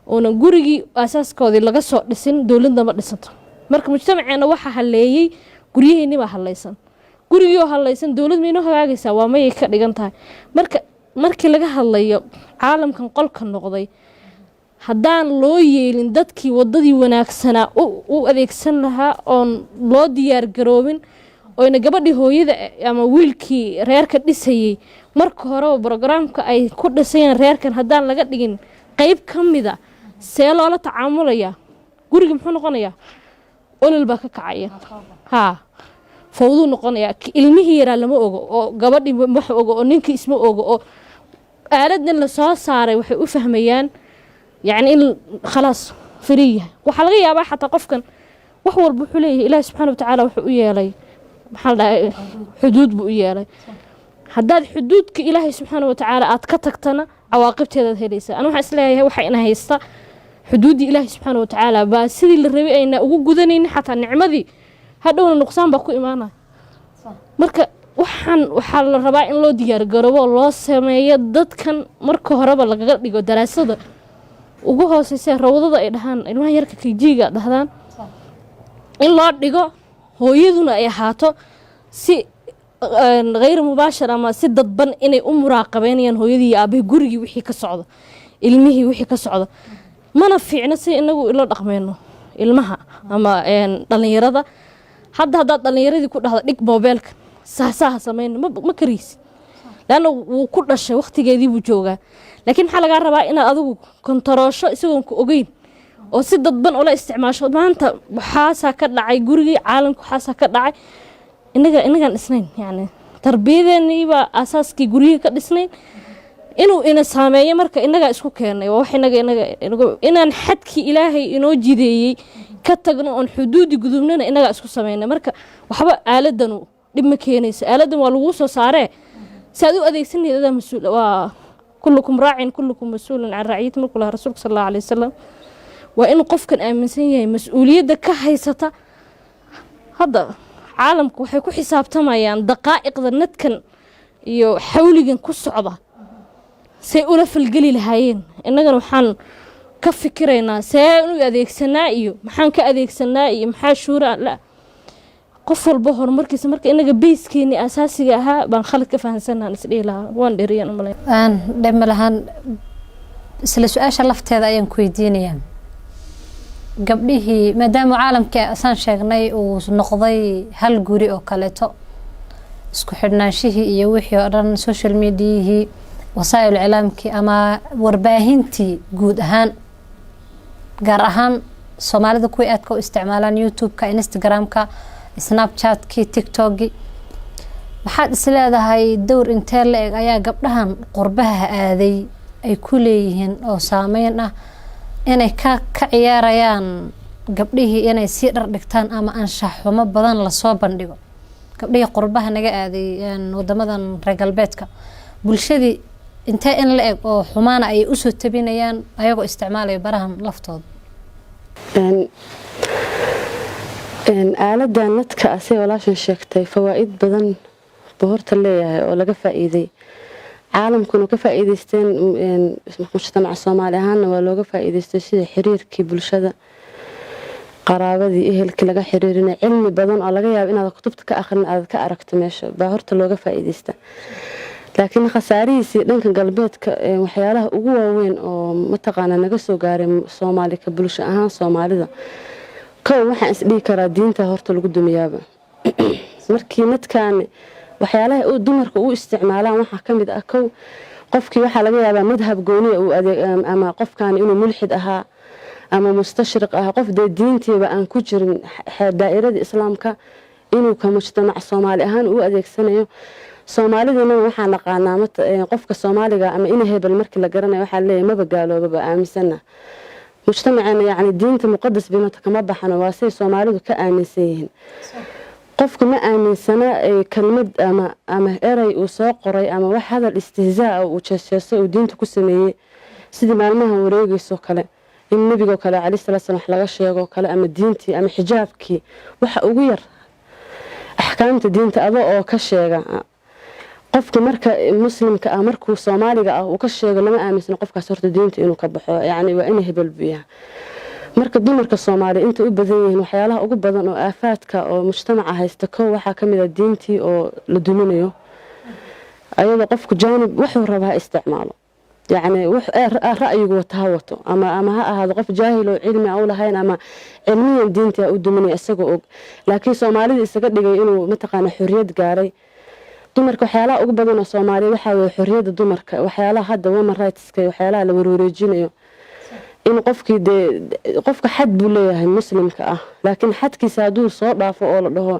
oonan gurigii asaaskoodii laga soo dhisin dowladda ma dhisanto marka mujtamaceena waxaa haleeyey guryaheeni baa halaysan gurigii oo halaysan dowlad maynoo hagaagaysaa waa mayay ka dhigan tahay markii laga hadlayo caalamkan qolka noqday haddaan loo yeelin dadkii waddadii wanaagsanaa u adeegsan lahaa oon loo diyaar garoobin oyna gabadhii hooyada ama wiilkii reerka dhisayey marka horeba brogaraamka ay ku dhisayeen reerkan haddaan laga dhigin qeyb ka mida see loola tacaamulayaa guriga muxuu noqonayaa olol baa ka kacaya fawduu noqonayaa ilmihii yaraa lama ogo oo gabadhii wax ogo oo ninkii isma ogo oo aaladdan la soo saaray waxay u fahmayaan يعني إن خلاص فريه وحلقة يا بقى حتى قفكن وحول بحوليه إله سبحانه وتعالى وحقويا لي محل حدود بقويا لي حداد حدود كإلهي سبحانه وتعالى أتكتكتنا عواقبت هذا الهريسة أنا وحس لها وحي أنا هيستا حدود إلهي سبحانه وتعالى بس سيدي اللي أين وجودني حتى النعمة ذي هذول النقصان بقوا إيمانا مركا وحال الرباع إن لو ديار جربوا الله سمايا ضد كان مركو هربا لقى دراسة ugu hooseysa rawdada ay dhahaan ilmaha yarka kijiga dhahdaan in loo dhigo hooyaduna ay ahaato si غير مباشر ama si dadban inay u muraaqabeynayaan hooyadii aabay gurigii wixii ka socdo ilmihii wixii ka socdo mana fiicna si inagu ilo dhaqmeeno ilmaha ama dhalinyarada hadda dhalinyaradii ku dhahdo dhig mobilka saasaha sameyn ma kariis laana wuu ku dhashay waqtigeedii buu joogaa laakiin waxa laga rabaa inaad adigu kontaroosho isagoon ku ogeyn oo si dadban ula isticmaasho maanta waxaasa ka dhacay gurigii caalamka waxaasa ka dhacay inagaan dhisnayn yani tarbiyadeennii baa asaaskii gurigii ka dhisnayn inuu ina saameeyo marka inagaa isku keenay waa wax inaan xadkii ilaahay inoo jideeyey ka tagno oon xuduudi gudubnana inagaa isku sameynay marka waxba aaladanu dhib ma keenayso aaladan waa lagu soo saaree si aad u adeegsanayda adaa mas-uul waa كلكم راع كلكم مسؤول عن رعيته مركو لها رسولك صلى الله عليه وسلم وإن قف كان آمنسان يهي مسؤولية دكا حيستا هذا عالمك وحي كو حساب تمايان دقائق ذنت كان يو حولي كو صعبة سيئولا في القليل هايين إننا وحان كفكرينا سيئنو أذيك سنائيو محان كأذيك سنائيو محا شورا لا قفل بحر مركز إنك بيسكيني أساسي ها بنخلق كفهنسنا نسألي لها وان ديريان أمالي لما لهان سلسؤال شلفت هذا أيام كويدينيا قبله مادام عالم كأسان شاقناي ونقضي هالقوري أو كاليتو اسكو حرناشيه يوحي أران سوشيال ميديه وسائل الإعلام كي أما ورباهنتي قود أهان قار أهان صومالي كوي أتكو استعمالان يوتيوب كإنستغرام سناب شات كي تيك توكي waxaad isleedahay dowr intee la eg ayaa gabdhahan qurbaha aaday ay ku leeyihiin oo saameyn ah inay ka ciyaarayaan gabdhihii inay sii dhar dhigtaan ama anshax xumo badan la soo bandhigo gabdhihii qurbaha naga aaday wadamadan reer galbeedka bulshadii intee in la eg oo xumaana ay u soo tabinayaan ayagoo isticmaalaya barahan laftooda aaladda nadka asay walaashan sheegtay fawaa'id badan boorta leeyahay oo laga faa'iiday caalamkuna ka faa'iideysteen mujtamaca Soomaali ahaan waa looga faa'iideystay sida xiriirkii bulshada qaraabadii ehelkii laga xiriirinay cilmi badan oo laga yaabo inaad kutubta ka akhrin aad ka aragto meesha baa horta looga faa'iideysta laakiin khasaarihiisii dhanka galbeedka waxyaalaha ugu waaweyn oo mataqaana naga soo gaaray Soomaali ka bulsho ahaan Soomaalida kow waxaan isdhihi karaa diinta horta lagu dumiyaaba markii midkaan waxyaalaha uu dumarku u isticmaalaan waxa ka mid ah kow qofkii waxa laga yaabaa madhab gooni uu adeeg ama qofkaan inuu mulxid ahaa ama mustashriq ah qof diintiiba aan ku jirin daa'irada islaamka inuu ka mujtamac Soomaali ahaan u adeegsanayo Soomaaliduna waxa naqaanaa qofka Soomaaliga ama in hebel markii la garanayo waxa leeyahay maba gaalooba aaminsana mujtamacana yaani diinta muqaddas binta kama baxano waa say Soomaalidu ka aaminsan yihiin qofku ma aaminsana kalmad ama eray uu soo qoray ama wax hadal istihzaa uu jeesjeeso uu diinta ku sameeyay sidii maalmaha wareegayso kale in nabiga kale cali sallallahu laga sheego kale ama diintii ama xijaabkii waxa ugu yar ahkaamta diinta aba oo ka sheega qofka marka muslimka ah markuu Soomaaliga ah uu ka sheego lama aaminsana qofkaas horta diinta inuu ka baxo yaani waa in hebel biya marka dumarka Soomaali inta u badan yihiin waxyaalaha ugu badan oo aafaadka oo mujtamaca haysta kow waxa kamid ah diintii oo la duminayo ayada qofku jaanib wuxuu rabaa isticmaalo يعني رأيه وتهوته أما هذا قف جاهل وعلمي أو لهين أما علميا دينتي أودمني أسقو لكن Soomaali isaga dhigay inuu mataqaana xuriyad gaaray dumarka waxyaalaha ugu badan oo Soomaali waxa way xuriyada dumarka waxyaalaha hadda women rights-ka waxyaalaha la wareejinayo in qofka xad buu leeyahay muslimka ah laakiin xadkiisa haduu soo dhaafo oo la dhaho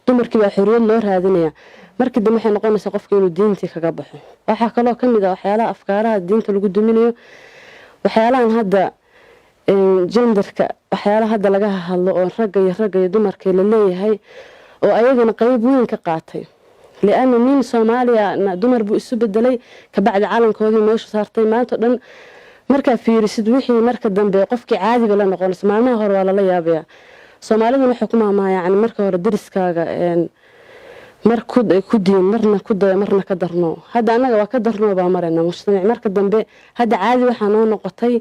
dumarkii waa xuriyad loo raadinaya markii dambe waxay noqonaysaa qofka inuu diintii kaga baxo waxa kale oo kamid ah waxyaalaha afkaaraha diinta lagu duminayo waxyaalahan hadda genderka waxyaalaha hadda laga hadlo oo ragga iyo dumarka la leeyahay oo ayagana qayb weyn ka qaatay leeyahay min Soomaaliya dumar buu isu bedelay ka bacdi calankoodii meesha saartay maanta dhan marka fiirisid wixii marka dambe qofkii caadiga la noqonaysa maalmaha hore waa la yaabaya Soomaalidu waxay ku maamaayaan marka hore dariskaaga markud ay ku diin marna ku day marna ka darno hada anaga waa ka darno baa marayna mujtamac marka dambe hada caadi waxa noo noqotay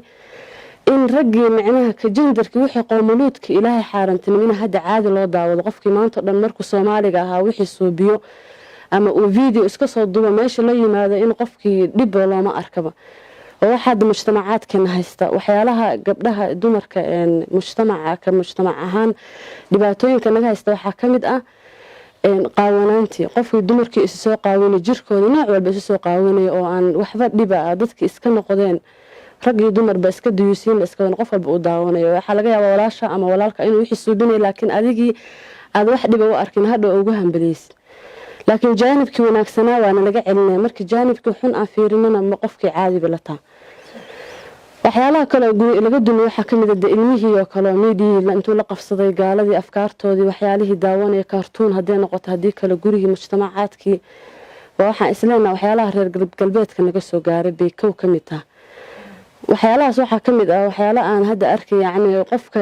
in ragii macnaha ka genderkii wixii qowmuluudka Ilaahay xaarantinimo hada caadi loo daawado qofkii maanta dhan markuu Soomaaliga ahaa wixii suubiyo ama uu video iska soo duubo meesha la yimaado in qofkii dib looma arkaba oo waxa mujtamacaadkana haysta waxyaalaha gabdhaha dumarka mujtamac ahaan dhibaatooyinka naga haysta waxa kamid ah qaawanaantii qofkii dumarkii isu soo qaawinay jirkooda nooc walba isu soo qaawinay oo aan waxba dhiba dadkii iska noqdeen rag iyo dumar ba iska duyuusin iska qof walba u daawanayo waxa laga yaabaa walaasha ama walaalka inuu wixii suubinay laakiin adigii aad wax dhiba u arkin hadda ugu hambaliis laakiin jaanibkii wanaagsanaa waana laga celinay markii jaanibkii xun aan fiirinana ma qofkii caadi ba la taa waxyaalaha kale laga dumiyo waxa kamid ah ilmihii oo kale meedii intuu la qabsaday gaaladii afkaartoodii waxyaalihii daawanaya cartoon hadee noqoto hadii kale gurigii mujtamacaadkii waxa islaamna waxyaalaha reer galbeedka naga soo gaaray bay kow kamid ah waxyaalahaas waxa kamid ah waxyaalaha aan hadda arkay yaani qofka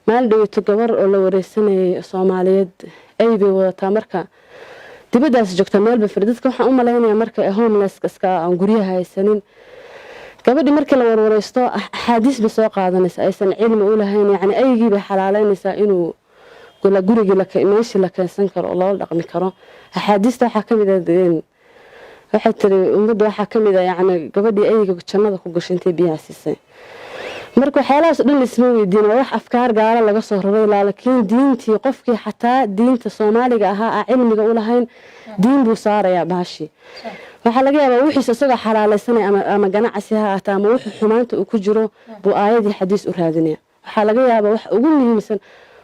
maal dhaweyto gabar oo la wareysanay Soomaaliyeed ay bay wadataa marka dibadaas joogta meel bafardadka waxa u maleynaya marka homeless iska aan guriyaha haysanin gabadhi markii la warwareysto axaadiis ba soo qaadanaysa aysan cilmi u lahayn yaani aygii ba xalaaleynaysa inuu guriga la meeshii la keensan karo oo loo dhaqmi karo axaadiista waxa kamid ah waxa tiri ummadda waxa kamid ah yaani gabadhii ayga jannada ku gashantay biyaha siisay marka waxyaalahaas dhan isma weydiin wax afkaar gaara laga soo raray laakiin diintii qofkii xataa diinta Soomaaliga ahaa cilmiga u lahayn diin buu saaraya baashi waxa laga yaabaa wixii isaga xalaalaysanay ama ganacsi ha ahaato ama wixii xumaanta uu ku jiro buu aayadii xadiis u raadinaya waxa laga yaabaa wax ugu muhiimsan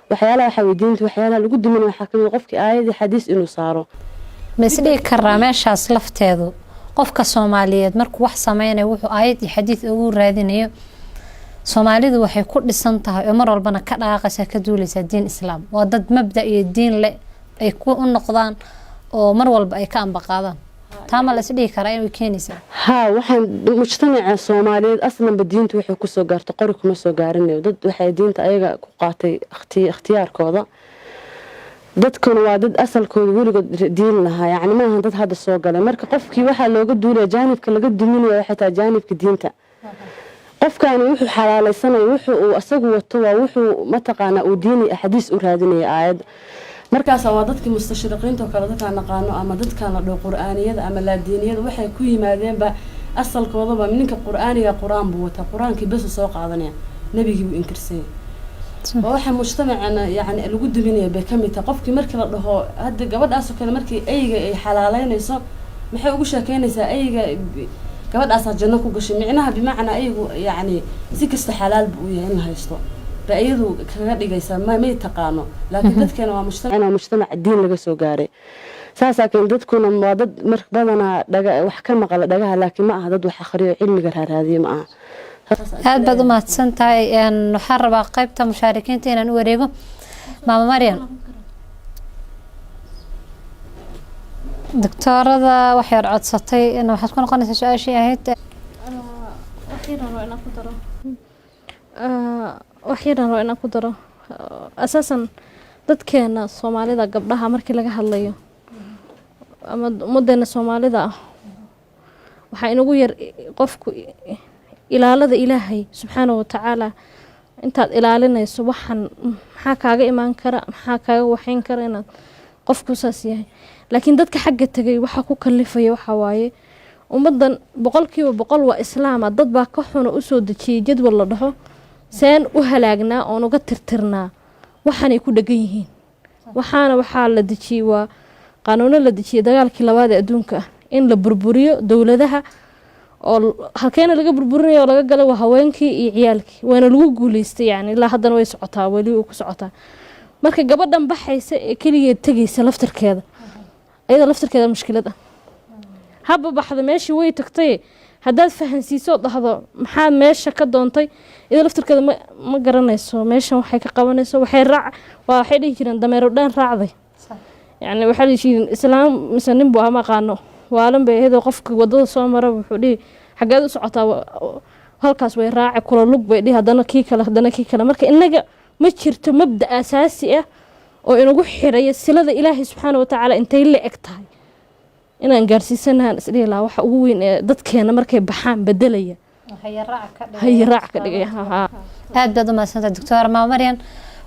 waxyaalaha waxa weydiinta waxyaalaha lagu dumin waxa kamid qofkii aayadii xadiis inuu saaro mas'uuliyad karaamaashaas lafteedu qofka Soomaaliyeed markuu wax sameeyo wuxuu aayadii xadiis ugu raadinayo Soomaalidu waxay ku dhisan tahay mar walbana ka dhaaqaysa ka duulaysa diin islaam waa dad mabda iyo diin leh ay ku noqdaan oo mar walba ay ka ambaqaadaan taama la isdhihi karaa inuu keenaysa waxaan mujtamaca Soomaaliyeed aslan diintu waxay ku soo gaarto qori kuma soo gaarinayo dad waxay diinta ayaga ku qaatay ikhtiyaarkooda dadkuna waa dad asalkooda weligood diin lahaa yaani ma ahan dad hadda soo galay marka qofkii waxa looga duulay jaanibka laga duminayo waxa taa jaanibka diinta qofkan wuxuu xalaalaysanay wuxuu asagu wato waa wuxuu mataqaana uu diini xadiis u raadinaya aayad markaas waa dadkii mustashriqiinta kala dadka naqaano ama dadka la dhoo quraaniyada ama la diiniyada waxay ku yimaadeen ba asalkoodaba ninka quraaniga quraan buu wata quraankii bas soo qaadanaya nabigii uu inkirsay waxa mujtamacana yaani lagu dubinaya bay kamid qofkii markii la dhaho hadda gabadhaas oo kale markii ayga ay xalaaleynayso maxay ugu sheekeynaysaa ayga gabadhaas janno ku gashay micnaha bimaana aygu yaani si kasta xalaal buu yahay in haysto ra'ayadu kaga dhigaysa ma taqaano laakiin dadkeena waa mujtamac diin laga soo gaaray saasaakeen dadkuna waa dad marka badana dhaga wax ka maqal dhagaha laakiin ma aha dad wax akhriyo cilmiga raadiyo ma aha aad baad u mahadsantahay waxaan rabaa qaybta mushaarikiinta inaan u wareego maama Maryam دكتورة waxay codsatay in waxaad ku noqonaysaa su'aashii ahayd waxaan roo inaan ku daro asaasan dadkeena Soomaalida gabdhaha markii laga hadlayo ama ummadeena Soomaalida waxa inagu yar qofku ilaalada Ilaahay subhanahu wa ta'ala intaad ilaalinayso waxan maxaa kaaga iman kara maxaa kaaga waxin kara inaad qofku saas yahay laakiin dadka xagga tagay waxa ku kalifay waxa waaye ummadan 100% waa islaam dad baa ka xun u soo dajiyay jadwal la dhaho seen u halaagnaa oo uga tirtirnaa waxaanay ku dhagan yihiin waxa la dajiyay waa qaanuuno la dajiyay dagaalkii labaad ee adduunka in la burburiyo dawladaha oo halkeena laga burburinayo laga galay waa haweenkii iyo ciyaalkii waana lagu guuleystay yani ilaa haddana way socotaa wali uu ku socotaa marka gabadhan baxaysa ee kaligeed tagaysa laftarkeeda ayada laftarkeeda mushkilad haba baxda meeshii way tagtay haddaad fahansiiso dhahdo maxaa meesha ka doontay ida laftarkeeda ma garanayso meeshan waxay ka qabanayso waxay dhihi jireen dameero dhan raacday yani waxay dhihi jireen islaam misanin buu ama qaano waalan bay ahayd qofka wadada soo mara wuxuu dhihi xageed u socotaa halkaas way raaci kula lug bay dhihi hadana kii kale marka inaga ma jirto mabda asaasi ah oo inagu xiraya silada Ilaahay subhanahu wa ta'ala intay la egtahay inaan gaarsiisanahan isdheelaa waxa ugu weyn ee dadkeena markay baxaan bedelaya hay raac ka dhigay aad baad u mahadsantahay doctor Maryam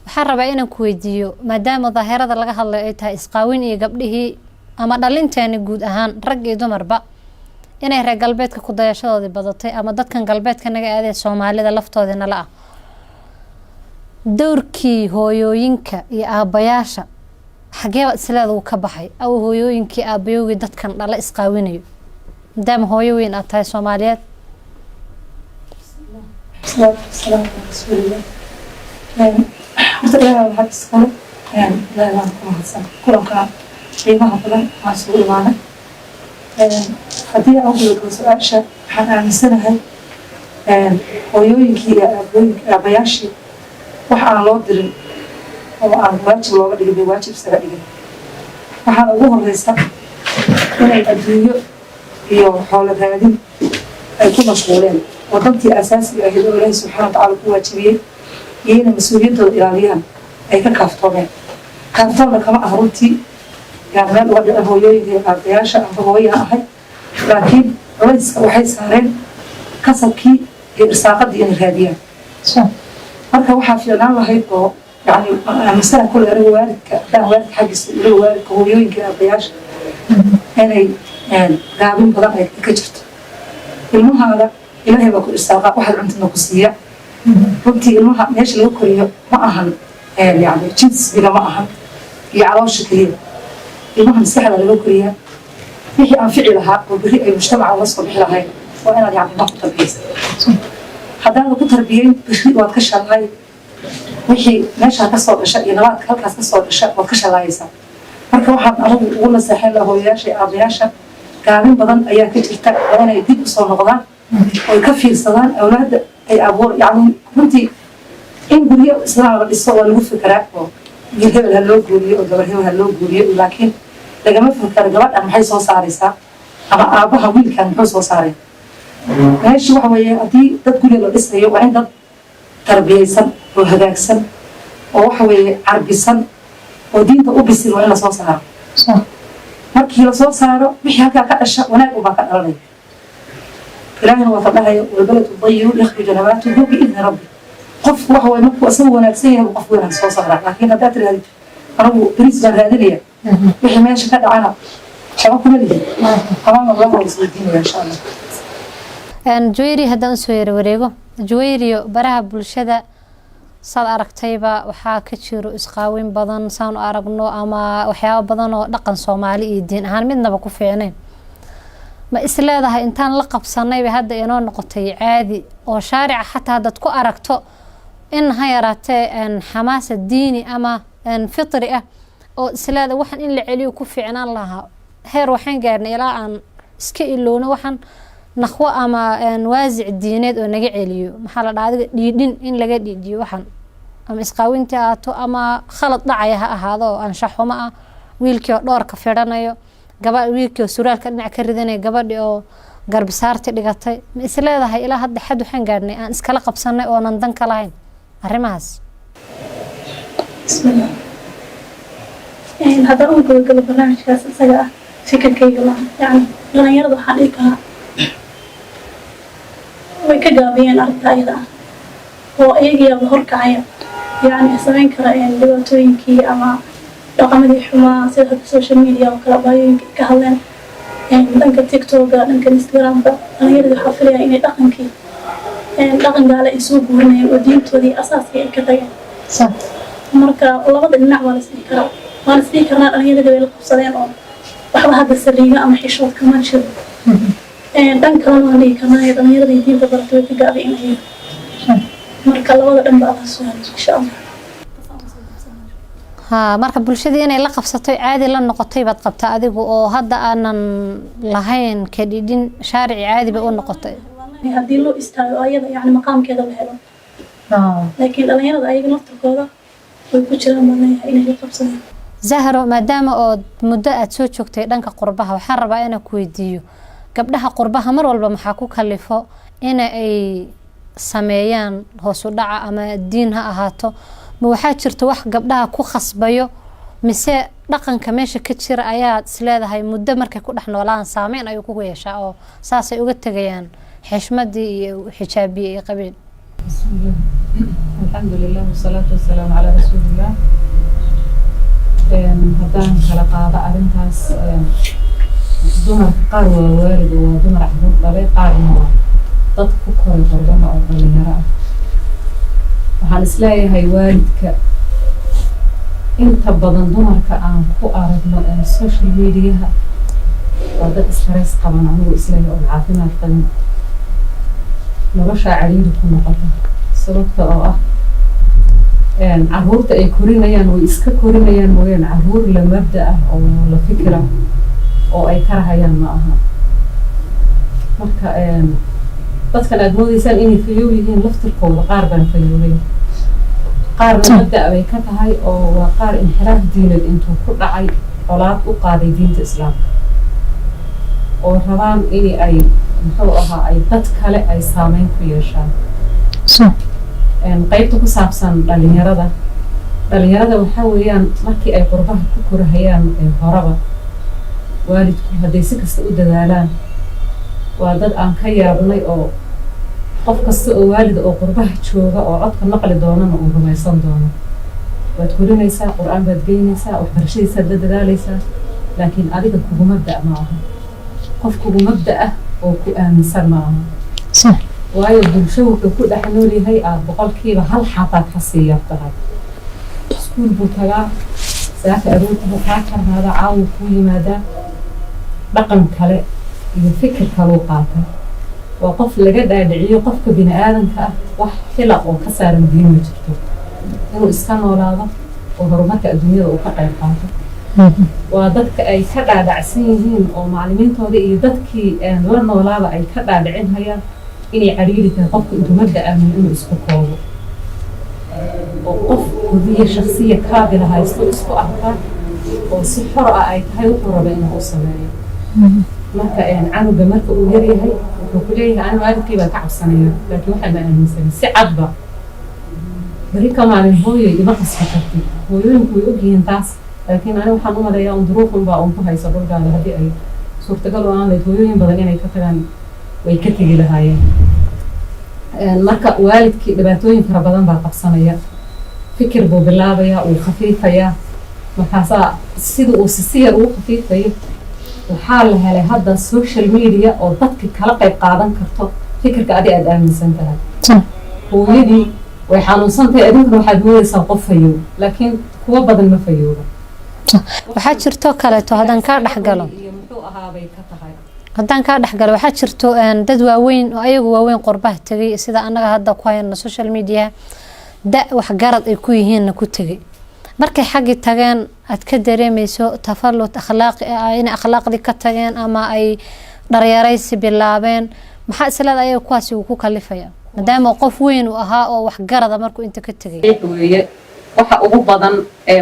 waxaan rabaa inaan ku weydiiyo maadaama daahirada laga hadlayo ay tahay isqaawin iyo gabdhihii ama dhalinteena guud ahaan rag iyo dumarba inay reer galbeedka ku dayashadoodii badatay ama dadkan galbeedka naga aaday Soomaalida laftoodina la dowrkii hooyooyinka iyo aabayaasha xageeba islaada uu ka baxay aw hooyooyinkii aabayowgii dadkan dhala isqaawinayo maadaama hooyo weyn aad tahay Soomaaliyeed السلام رسول الله مثلا waxaad iskale ilaahay ku mahadsan kulanka qiimaha badan waa soo imaanay haddii aan ugu su'aasha waxaan aaminsanahay hooyooyinkii iyo aabayaashii wax aan loo dirin oo aan waajib looga dhigin waajib isaga dhigin waxaan ugu horeysa inay adduunyo iyo xoolo raadin ay ku mashquuleen wadantii asaasiga ahayd oo Ilaahay subhanahu wa ta'ala ku waajibiyay iyana mas'uuliyadooda ilaaliyaan ay ka kaaftoomeen kaaftoona kama aha runtii gaarnaan uga dhici hooyooyinka iyo aabayaasha amba hooyaha ahay laakiin culayska waxay saareen kasabkii iyo irsaaqadii inay raadiyaan marka waxaa fiicnaan lahayd oo يعني مثلا كل والدك ده والدك حق له والدك هو يوينك أبياش أنا قابل بدأ يكجرت المهم هذا إلهي بكل استاقة واحد عندنا قصية ربتي المهم إيش اللي يكريه ما أهم يعني جنس بلا ما أهم يعرفش كثير المهم السحر اللي يكريه فيه أنفعي لها وبريء المجتمع وصل لها وأنا يعني ما كنت بيس هذا لو كنت تربيين بريء واتكشف هاي wixii meesha ka soo dhashay iyo nabaadka halkaas ka soo dhashay oo ka shalaysa marka waxaan anigu ugu naseexay la hooyayaasha aabayaasha gaabin badan ayaa ka jirta inay dib u soo noqdaan oo ka fiirsadaan awlaadda ay abuur yani runtii in guriyo islaam la dhiso oo lagu fikiraa oo hebel ha loo guuriyo oo gabar hebel ha loo guuriyo laakiin lagama fikiro gabadhan maxay soo saaraysaa ama aabaha wiilkan muxuu soo saaray meesha waxa weeye haddii dad guriga la dhisayo waa in dad tarbiyaysan oo hagaagsan oo waxa weeye carbisan oo diinta u bisil waa in la soo saaro markii la soo saaro wixii halkaa ka dhasha wanaag ubaa ka dhalanaya إلهنا وطبعها والبلد الطيب يخرج نباته بإذن ربي قف وهو يمكو أسوى نفسيه وقف وين سوى صغرى لكن هذا هذه أنا بريز هذا ليه وحي ماشي كذا أنا شبكم اللي أمام الله وصدقيني إن شاء الله جويري هذا أنسوير وريجو جويري برها بالشدة صار أركتيبا وحاك تشيرو إسقاوين بدن سان أرقنو أما وحياة بدن ودقن صومالي الدين هان مدنا بكو فيعنين ما إسلادها إنتان لقب صناي بهذا ينون نقطي عادي وشارع حتى هذا تكو أركتو إن هيرات إن حماس الديني أما إن فطري أو إسلاد وحن إن عليو كفي عنا الله هير وحين قارني إلى أن سكيلون وحن نخوة أما إن وازع الدينات ونجع عليو محل هذا دين إن لقى دي وحن أما إسقاوين تأتو أما خلط ضعيها هذا أنشحه مع ويلكي دور كفرنايو قبل ويلكي سورال كنا كردنا قبل أو قرب سارتي لقطي إسلا هذا إلى هذا حد وحين قارني أنا إسكلا قبصنا ونندن كلاين الرماس بسم الله يعني هذا أول قبل برنامج كاس سجاء فكر كي الله يعني لنا يرضى حاليكها ويكجابين أرتايدا وأيجي ظهر كعيا يعني سمين كرائن دواتوين كي أما رقم حما سيرها السوشيال ميديا وكلاباين كهلن يعني دنك تيك توك دنك انستغرام أنا يريد حفلة إني دقن كي يعني دقن قال يسوق هنا ودين تودي أساسي كذا صح مركا والله ما بدنا نعمل سبيكرا ما سبيكرنا أنا يريد قبل قبصين أو واحد هذا السرية أما حشوت كمان شد دنك كلام عليه كمان أنا يريد يدين تبرتوي تجاري إنه هي مركا الله ما بدنا بعض السؤال إن شاء الله ها marka bulshada inay la qabsato caadi la noqotay baad qabtaa adigu oo hadda aanan lahayn ka dhidin shaarici caadi ba u noqotay hadii loo istaago ayada yani maqaamkeeda la helo laakiin dhalinyarada ayaga naftirkooda way ku jiraan maanaha inay la qabsadaan zahro maadaama oo muddo aad soo joogtay dhanka qurbaha waxaan rabaa inaan ku weydiiyo gabdhaha qurbaha mar walba maxaa ku kalifo in ay sameeyaan hoos u dhaca ama diin ha ahaato ma waxaa jirta wax gabdhaha ku khasbayo mise dhaqanka meesha ka jira ayaa isleedahay muddo markay ku dhex noolaan saameyn ayuu ku yeeshaa oo saasay uga tagayaan xishmadii iyo xijaabiye iyo qabiil alxamdulilah wasalaatu wasalaamu calaa rasuulillah haddaan kala qaado arrintaas dumarka qaar waa waalid oo waa dumar caruur dhalay qaarna waa dad ku koray qurbaha oo dhalinyaro ah waxaan isleeyahay waalidka inta badan dumarka aan ku aragno social mediaha waa dad stress qaban anigu isleeyahay oo caafimaad qabin nolosha cariiri ku noqota sababta oo ah caruurta ay korinayaan way iska korinayaan mooyaan caruur la mabda ah oo la fikira oo ay karahayaan ma aha marka dadkan aad moodaysaan inay fayow yihiin laftirkooda qaar baan fayoobay qaarna mabda bay ka tahay oo waa qaar inxiraaf diineed intuu ku dhacay colaad u qaaday diinta islaamka oo rabaan in ay muxuu ahaa ay dad kale ay saameyn ku yeeshaan qaybta ku saabsan dhalinyarada waxaa weeyaan markii ay qurbaha ku korahayaan horaba waalidku hadday si kasta u dadaalaan waa dad aan ka yaabnay oo qof kasta oo waalida oo qurbaha jooga oo codka maqli doonana uu rumaysan doono waad korinaysaa qur-aan baad geynaysaa waxbarashadiisaad la dadaalaysaa laakiin adiga kugu mabda ma aha qof kugu mabda ah oo ku aaminsan ma aha waayo bulsho wuxuu ku dhex nool yahay aad boqolkiiba hal xabaad ka sii yartahay iskuul buu tagaa saaka aroortibu kaa karnaada caawu kuu yimaadaa dhaqan kale iyo fikir kaluu qaatay waa qof laga dhaadhiciyo qofka bini aadanka ah wax xila oo ka saaran diin ma jirto inuu iska noolaado oo horumarka adduunyada uu ka qayb qaato waa dadka ay ka dhaadhacsan yihiin oo macallimiintooda iyo dadkii la noolaaba ay ka dhaadhicin hayaan inay cariiri tahay qofka intuu mabda aamin inuu isku koobo oo qof hubiya shakhsiya kaabila haysto isku arkaa oo si xor ah ay tahay wuxuu raba inuu u sameeyo marka canuga marka uu yar yahay wuxuu ku leeyahay anigu waalidkay baan ka cabsanaya laakiin waxaan ma aaminsanin si cadba beri ka maalin hooyoy ima qasbi kartid hooyooyinku way ogyihiin taas laakiin aniga waxaan u maleeyaa duruufun baa ku haysa dhulgaada haddii ay suurtagal u aan lahayd hooyooyin badan inay ka tagaan way ka tegi lahaayeen marka waalidkii dhibaatooyin fara badan baa qabsanaya fikir buu bilaabayaa uu khafiifayaa markaasaa sida uu si yar ugu khafiifayo waxaa la helay hadda social media oo dadka kala qayb qaadan karto fikirka adi aad aaminsan tahay hooyadii way xanuunsan tahay adinkuna waxaad moodaysaa qof fayow laakiin kuwa badan ma fayooba waxaa jirto kaleeto haddaan kaa dhexgalo muxuu ahaabay ka tahay haddaan kaa dhexgalo waxaa jirto dad waaweyn oo ayagu waaweyn qurbaha tegay sida annaga hadda ku hayno social media da waxgarad ay ku yihiinna ku tegay markay xaggii tageen aad ka dareemayso tafalud akhlaaqi inay akhlaaqdii ka tageen ama ay dharyaraysi bilaabeen maxaa isleeda ayaga kuwaasi uu ku kalifaya maadaama qof weyn uu ahaa oo waxgarada markuu inta ka tegay weeye waxa ugu badan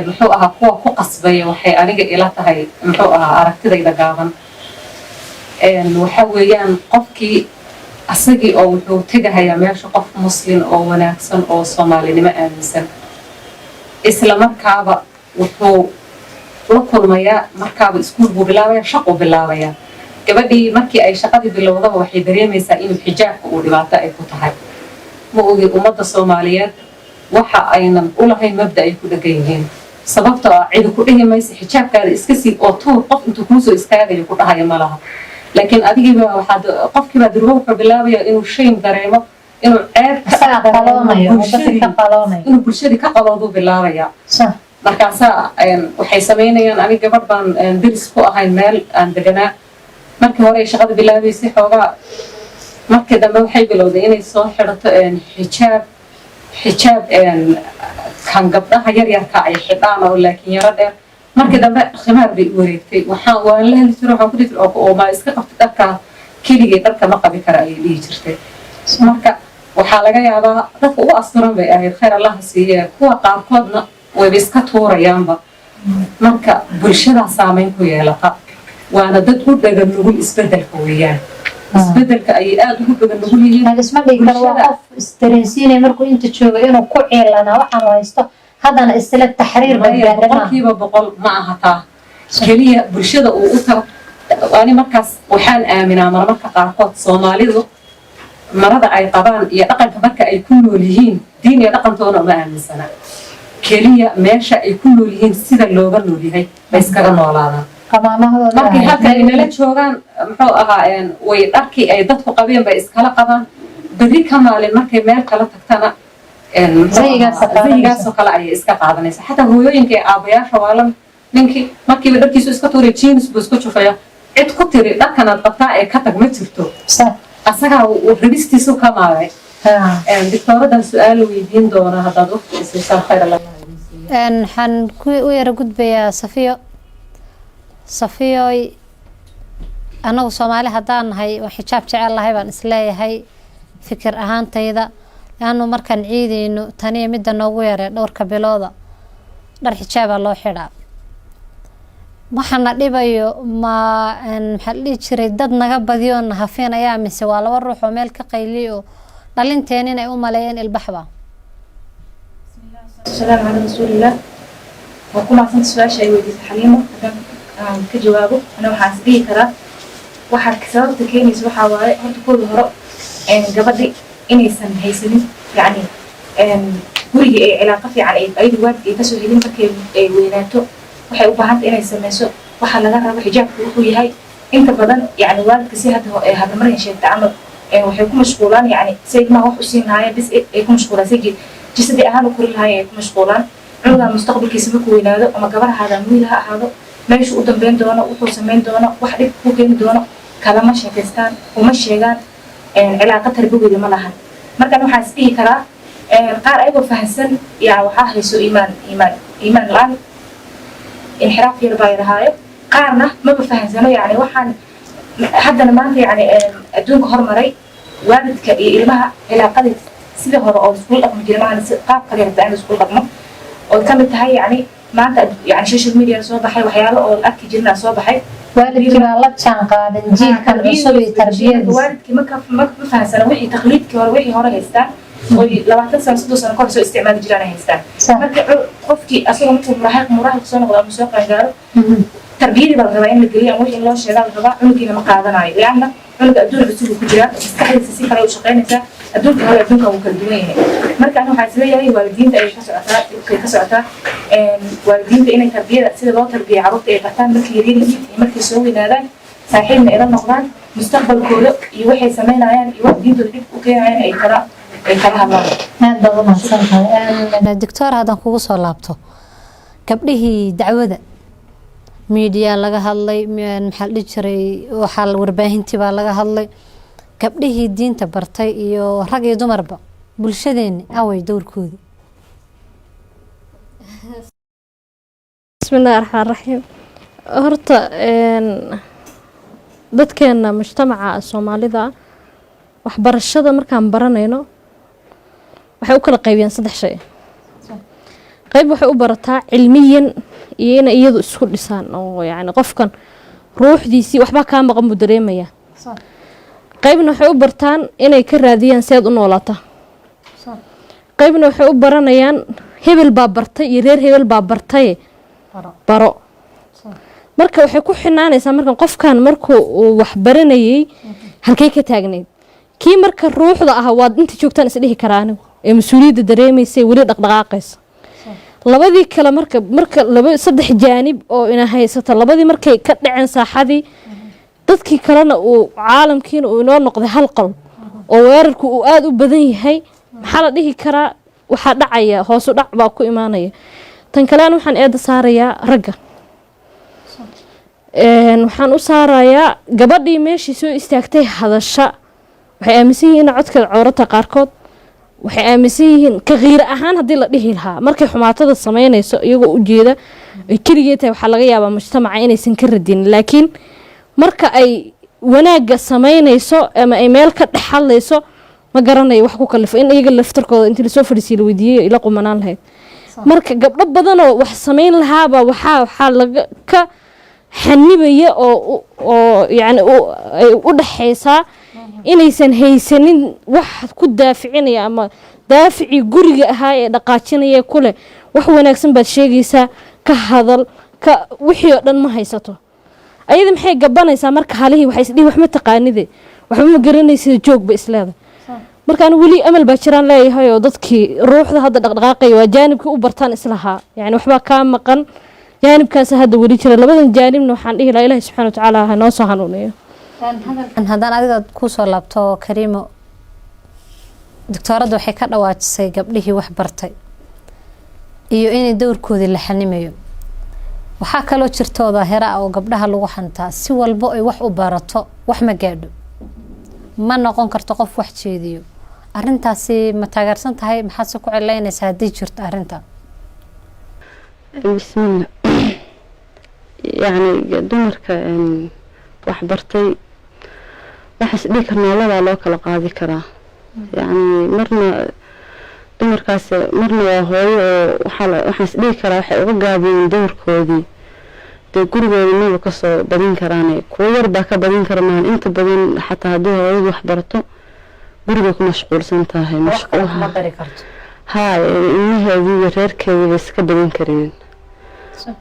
muxuu ahaa kuwa ku qasbaya waxay aniga ila tahay muxuu ahaa aragtidayda gaaban waxa weeyaan qofkii asagii oo wuxuu tegahayaa meesha qof muslim oo wanaagsan oo soomaalinimo aaminsan isla markaaba wuxuu la kulmayaa markaaba iskuul buu bilaabaya shaquu bilaabaya gabadhii markii ay shaqadii bilowdaba waxay dareemaysaa inuu xijaabka uu dhibaato ay ku tahay ma ogi ummadda soomaaliyeed waxa aynan u lahayn mabda ay ku dhegan yihiin sababtoo ah cidi ku dhihi maysa xijaabkaada iska siib oo tuur qof intuu kuusoo istaagayo ku dhahaya ma laha laakiin adigiiba waxaad qofkiibaa durbo wuxuu bilaabaya inuu shaym dareemo inuu ceeb inuu bulshadii ka qalooduu bilaabaya markaasaa waxay samaynayaan aniga gabadh baan deris ku ahayn meel aan deganaa markii hore ay shaqada bilaabaysay xoogaa markii dambe waxay bilowday inay soo xidhato xijaab kan gabdhaha yaryarka ay xidhaan oo laakiin yaro dheer markii dambe khimaar bay u wareegtay waan la heli jiro waxaan ku dhihi oo ma iska qabtay dharka keligii dharka ma qabi kara ayay dhihi jirtay marka waxaa laga yaabaa dadka ugu asturan bay ahayd khayr allaha siiye kuwa qaarkoodna wayba iska tuurayaanba marka bulshadaa saameyn ku yeelata waana dad u dhagan nugul isbedelka weeyaan isbedelka ayay aada ugu dhagan nugul yihiin isma dhigi karo waa qof istareensiinay markuu inta joogo inuu ku ciilanaa waxaan haysto haddana isla taxriir boqolkiiba boqol ma aha taa keliya bulshada uu u tago ani markaas waxaan aaminaa marmarka qaarkood soomaalidu marada ay qabaan iyo dhaqanka marka ay ku nool yihiin diin iyo dhaqantoona uma aaminsana keliya meesha ay ku nool yihiin sida looga nool yahay bay iskaga noolaadaan markay halka ay nala joogaan muxuu ahaa way dharkii ay dadku qabeen bay iskala qabaan berri ka maalin markay meel kala tagtana zayigaasoo kale ayay iska qaadanaysa xataa hooyooyinka ee aabayaasha waa la ninkii markiiba dharkiisu iska tuuray jeans buu isku jufaya cid ku tiri dharkanaad qabtaa ee ka tag ma jirto asagaa rabistiisu ka maagay dictooradan su-aal weydiin doona haddaad waqti isiisaan khayr alla waxaan u yara gudbayaa safiyoy annagu soomaali haddaan nahay waan xijaab jecel lahay baan isleeyahay fikir ahaantayda laanu markaan ciidayno taniya midda noogu yaree dhowrka bilooda dhar xijaabaa loo xidhaa waxaana dhibayo maxaa la dhihi jiray dad naga badiyo na hafinayaa mise waa laba ruux oo meel ka qayliy oo dhalinteen inay u maleeyeen ilbaxba السلام على رسول الله وكما أنت سؤال شيء ودي حليمة كجوابه أنا وحاسبيه ترى واحد كسرت كيني سبحة وعي هرت كل هراء قبضي إني سن هيسني يعني قولي علاقة في على أي وقت يتسوي لين فكر ويناتو وحي وبعد إني سمسو وحلا نجرب حجاب وهي هاي أنت بدن يعني والد كسي هذا مرة شيء تعمل وحيكون مشغولان يعني سيد ما هو حسين هاي بس يكون مشغولة سيجي جسدي أهله كل هاي يكون مشغولان عوضا مستقبل كيسبك وينادو أما قبل هذا ميلها هذا ماشي قدام بين دونا وحوس بين دونا واحد كوكين دونا كلام شاكستان ومشيغان علاقة تربوية ملها مركان وحاسبيه كرا قار أيوة فهسن يعني وحاه يسوء إيمان الآن انحراف يرباي هاي قارنا ما بفهمزنه يعني وحن حتى ما يعني أدونك هرمري والدك إلمها علاقة سيده هو أو سكول أقوم جرمانة قاب قليل بأن سكول أقوم أو كم تهاي يعني ما أنت يعني السوشيال ميديا صوب حي وحياله أو الأكل جرنا صوب حي والدك ما الله كان قادم جيل كان عصبي تربية والدك ما بفهم سنة وحي تقليدك وحي هورا هيستان ولو تنسى صدق سنة كل سوء استعمال جيرانه هيستان مركب قفكي أصلا مثل مراهق صنع ولا مسوق قالوا تربية بالربعين الجريئة وحي الله شغال الربع عنقي لما قادنا لأن cunuga adduun cusub ku jira maskaxdiisa si kale u shaqeynaysa adduunka hore adduunka uu kala duwan yahay marka aniga waxaan isleeyahay waalidiinta ay ka socotaa waalidiinta inay tarbiyada sida loo tarbiya carruurta ay bartaan markay yaryar yihiin iyo markay soo weynaadaan saaxiibna ila noqdaan mustaqbalkooda iyo waxay samaynayaan iyo wax diintooda dib u keenayaan ay kala hadlaan aad baad u mahadsantahay doctor haddaan kugu soo laabto gabdhihii dacwada media laga hadlay maxaa dhihi jiray waxaa warbaahintii baa laga hadlay gabdhihii diinta bartay iyo rag iyo dumarba bulshadeena away dowrkoodii bismillahi raxmaani raxiim horta dadkeena mujtamaca Soomaalida waxbarashada markaan baranayno waxay u kala qaybiyaan 3 shay qayb waxay u barataa cilmiyan iyo in iyadu isku dhisaan oo yaani qofkan ruuxdiisii waxba ka maqan buu dareemaya qaybna waxay u bartaan inay ka raadiyaan seed u noolaata qaybna waxay u baranayaan hebel baa bartay iyo reer hebel baa bartay baro marka waxay ku xinaanaysaa marka qofkan markuu wax baranayay halkay ka taagneed kii marka ruuxda ah waad inta joogtaan is dhihi karaan ee mas'uuliyadda dareemaysay wali dhaqdhaqaaqaysa labadii kale marka laba saddex jaanib oo ina haysato labadii markay ka dhaceen saaxadii dadkii kalena uu caalamkiina uu inoo noqday hal qol oo weerarku uu aad u badan yahay maxaa la dhihi karaa waxa dhacaya hoos u dhac baa ku imaanaya tan kale waxaan eeda saarayaa ragga waxaan u saarayaa gabadhii meeshii soo istaagtay hadasha waxay aaminsan yihiin codkeeda cawrata qaarkood waxay aaminsan yihiin ka qiir ahaan haddii la dhihi lahaa markay xumaatada samaynayso iyagoo u jeeda ay keligeed tahay waxaa laga yaabaa mujtamaca inaysan ka radin laakiin marka ay wanaagga samaynayso ama ay meel ka dhex hadlayso ma garanayo wax ku kalifo in iyaga laftarkooda intii lasoo fadhiisay la weydiiyey ila qumanaan lahayd marka gabdho badanoo wax samayn lahaaba waxaa laga ka xanibaya oo yani ay u dhaxaysaa inaysan haysanin wax ku daaficinaya ama daaficii guriga ahaa ee dhaqaajinaya kule wax wanaagsan baad sheegaysaa ka hadal ka wixii oo dhan ma haysato ayada maxay gabanaysaa marka halihii waxay isdhihi wax ma taqaanide waxba ma garanaysid joogba isleeda markaan weli amal baa jiraan leeyahay oo dadkii ruuxda hadda dhaqdhaqaaqay waa jaanibkii u bartaan islahaa yani waxba ka maqan jaanibkaas hadda weli jira labadan jaanibna waxaan dhihi lahaa ilaahay subxaanahu wa tacaala ha noo soo hanuuniyo haddaan adiga ku soo laabto Kariimo doctorada waxay ka dhawaajisay gabdhihii wax bartay iyo inay dowrkoodii la xanimayo waxaa kaloo jirtooda hera oo gabdhaha lagu xantaa si walba ay wax u barato wax ma gaadho ma noqon karto qof wax jeediyo arintaasi ma taageersan tahay maxaad soo ku cilaynaysaa haddii jirto arinta bismillah yani dumarka wax bartay waxaas dhigi karnaa labaa loo kala qaadi karaa yani marna dumarkaas marna waa hooyo oo waxaas dhigi karaa waxay uga gaabiyeen dowrkoodii dee gurigooda maba kasoo badin karaan kuwo yar baa ka badin kara maan inta badan xataa haddii hooyadu wax barato gurigay ku mashquulsan tahay haa ilmaheedii iyo reerkeedii bay iska badin kareen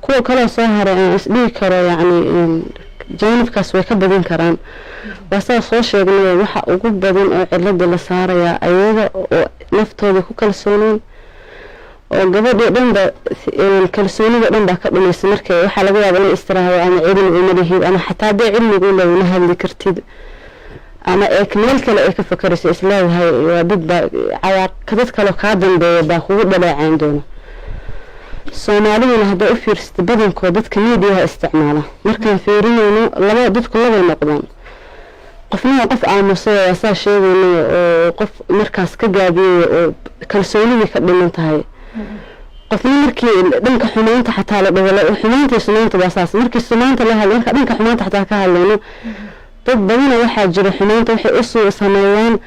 kuwa kaloo soo haray aan isdhigi karo yani jaanibkaas way ka badin karaan waasaa soo sheegnay waxa ugu badan oo cilada la saarayaa ayaga oo naftooda ku kalsooneen oo gabadha dhanba kalsoonida dhan baa ka dhumaysa markay waxaa laga yaabaa inay istiraahdo ama cilmi uma lihid ama xataa haddii cilmigu la hadli kartid ama meel kale ay ka fakarayso isleedahay waa dad kale kaa dambeeya baa kugu dhaleecayn doona soomaaliduna hadday u fiirsata badankoo dadka miidiyaha isticmaala markaan fiirinayno dadku labay noqdaan qofna qof aamusay waa saa sheegayno oo qof markaas ka gaabiyay oo kalsoonidii ka dhiman tahay qofna markii dhanka xumaanta xataa la dhawo xumaanta sumaanta waa saas markii sumaanta la hadlo marka dhanka xumaanta xataa ka hadlayno dad badan waxaa jira xumaanta waxay u soo sameeyaan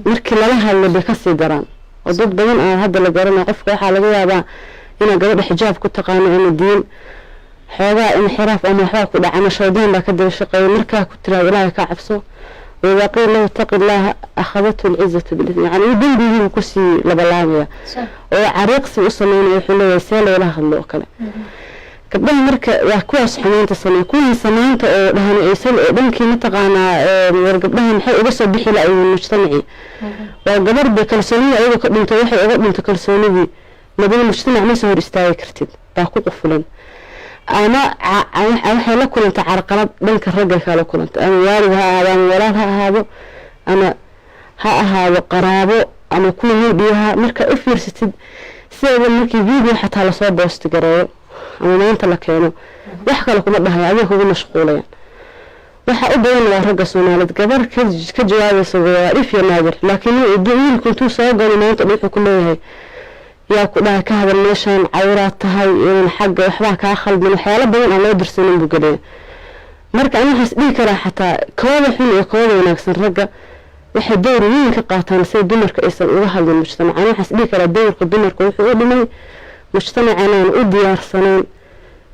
markii lala hadlo bay ka sii daraan oo dad badan aan hadda la garanayo qofka waxaa laga yaabaa inay gabadha xijaab ku taqaano ama diin xoogaa inxiraaf ama waxbaa ku dhacana shaydaan baa ka daba shaqeeya markaa ku tiraado ilaahay ka cabso وإذا قيل له اتق الله أخذته العزة بالإثم يعني يدين بيهم كسي لبلاغيا وعريق سي أصلين يحلو يسال ولا هلو كلا gabdhaha marka waa kuwaas xumaynta sameey kuwii samaynta oo dhahan aysan dhankii mataqaanaa war gabdhaha maxay uga soo bixi laayeen mujtamaci waa gabar ba kalsoonida ayaga ka dhintay waxay uga dhintay kalsoonidii labada mujtamac ma soo hor istaagi kartid baa ku qufulan ama waxay la kulantay carqalad dhanka ragga kala kulantay ama waalid ha ahaado ama walaal ha ahaado ama ha ahaado qaraabo ama kuwa miidiyaha marka u fiirsatid sida markii video xataa lasoo boosti gareeyo ama maanta la keeno wax kale kuma dhahay adiga kugu mashquulayaan waxa u badan waa ragga Soomaaliyeed gabar ka jawaabaysa waa if iyo naadir laakiin wiilku intuu soo galay maanta wuxuu ku leeyahay yaa ku dhahay ka hadal meeshan cawraad tahay in xagga waxba ka khaldan waxyaalo badan aan loo dirsanin buu galay marka aan waxaas dhigi karaa xataa kooda xun iyo kooda wanaagsan ragga waxay door weyn ka qaataan si dumarka aysan uga hadlin mujtamaca waxaas dhigi karaa doorka dumarka wuxuu u dhimay mujtamacana u diyaarsaneen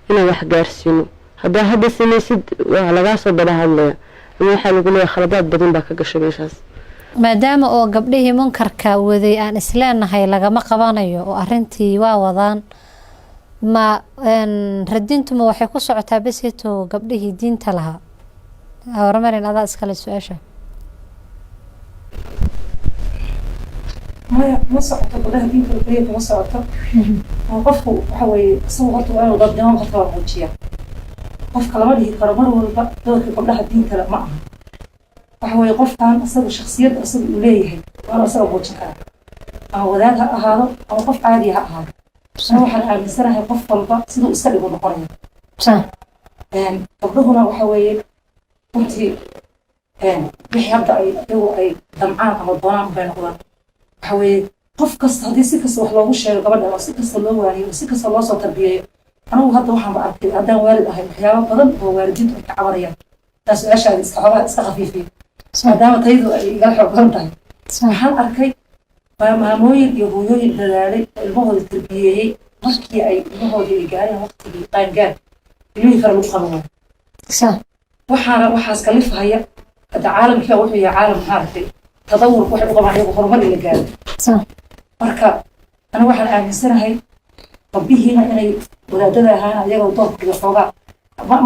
inay wax gaarsiino hadda samaysid waa laga soo bada hadlaya waxa lagu leeyahay khaladaad badan baa ka gashay meeshaas maadaama oo gabdhihii munkarka waday aan isleenahay lagama qabanayo oo arintii waa wadaan ma radintuma waxay ku socotaa bisito gabdhihii diinta lahaa hormarin adaa iskale su'aasha ما صعدت قدها دين كلية ما صعدت وقفوا حوي صوت وأنا ضد يوم خطوة موجية قف كلامه كرمر ولا دور قبلها دين كلا معه وحوي قف كان أصل شخصية أصل إليه وأنا أصل موجية أو ذاتها هذا أو قف عادي هذا أنا واحد عام سنة قف والله صدق استلم القرية صح قبلهنا وحوي كنت بحي يبدأ أي دمعان أو ضنام بين قرآن حوي قف كست هذه سكس وحلا وش قبل أو سكس الله يعني وسكس الله صوت تربية أنا وهذا وحنا بعد هذا والد أهل الحياة بدل هو والدين كعمرية ناس أشياء استخفيفي دام تيجوا يقال حبهم سبحان أركي ما مويل يبوي الدلالي المهود التربية مشكلة أي المهود الإيجاري وقت الطيب اللي يفرق القانون صح وحاس كلفها هي هذا عالم كيا وحي عالم هارتي تطور وحي طبعا يقرب اللي قال صح marka ana waxaan aaminsanahay qabbihiina inay wadaadada ahaan ayaga doorkooda xoogaa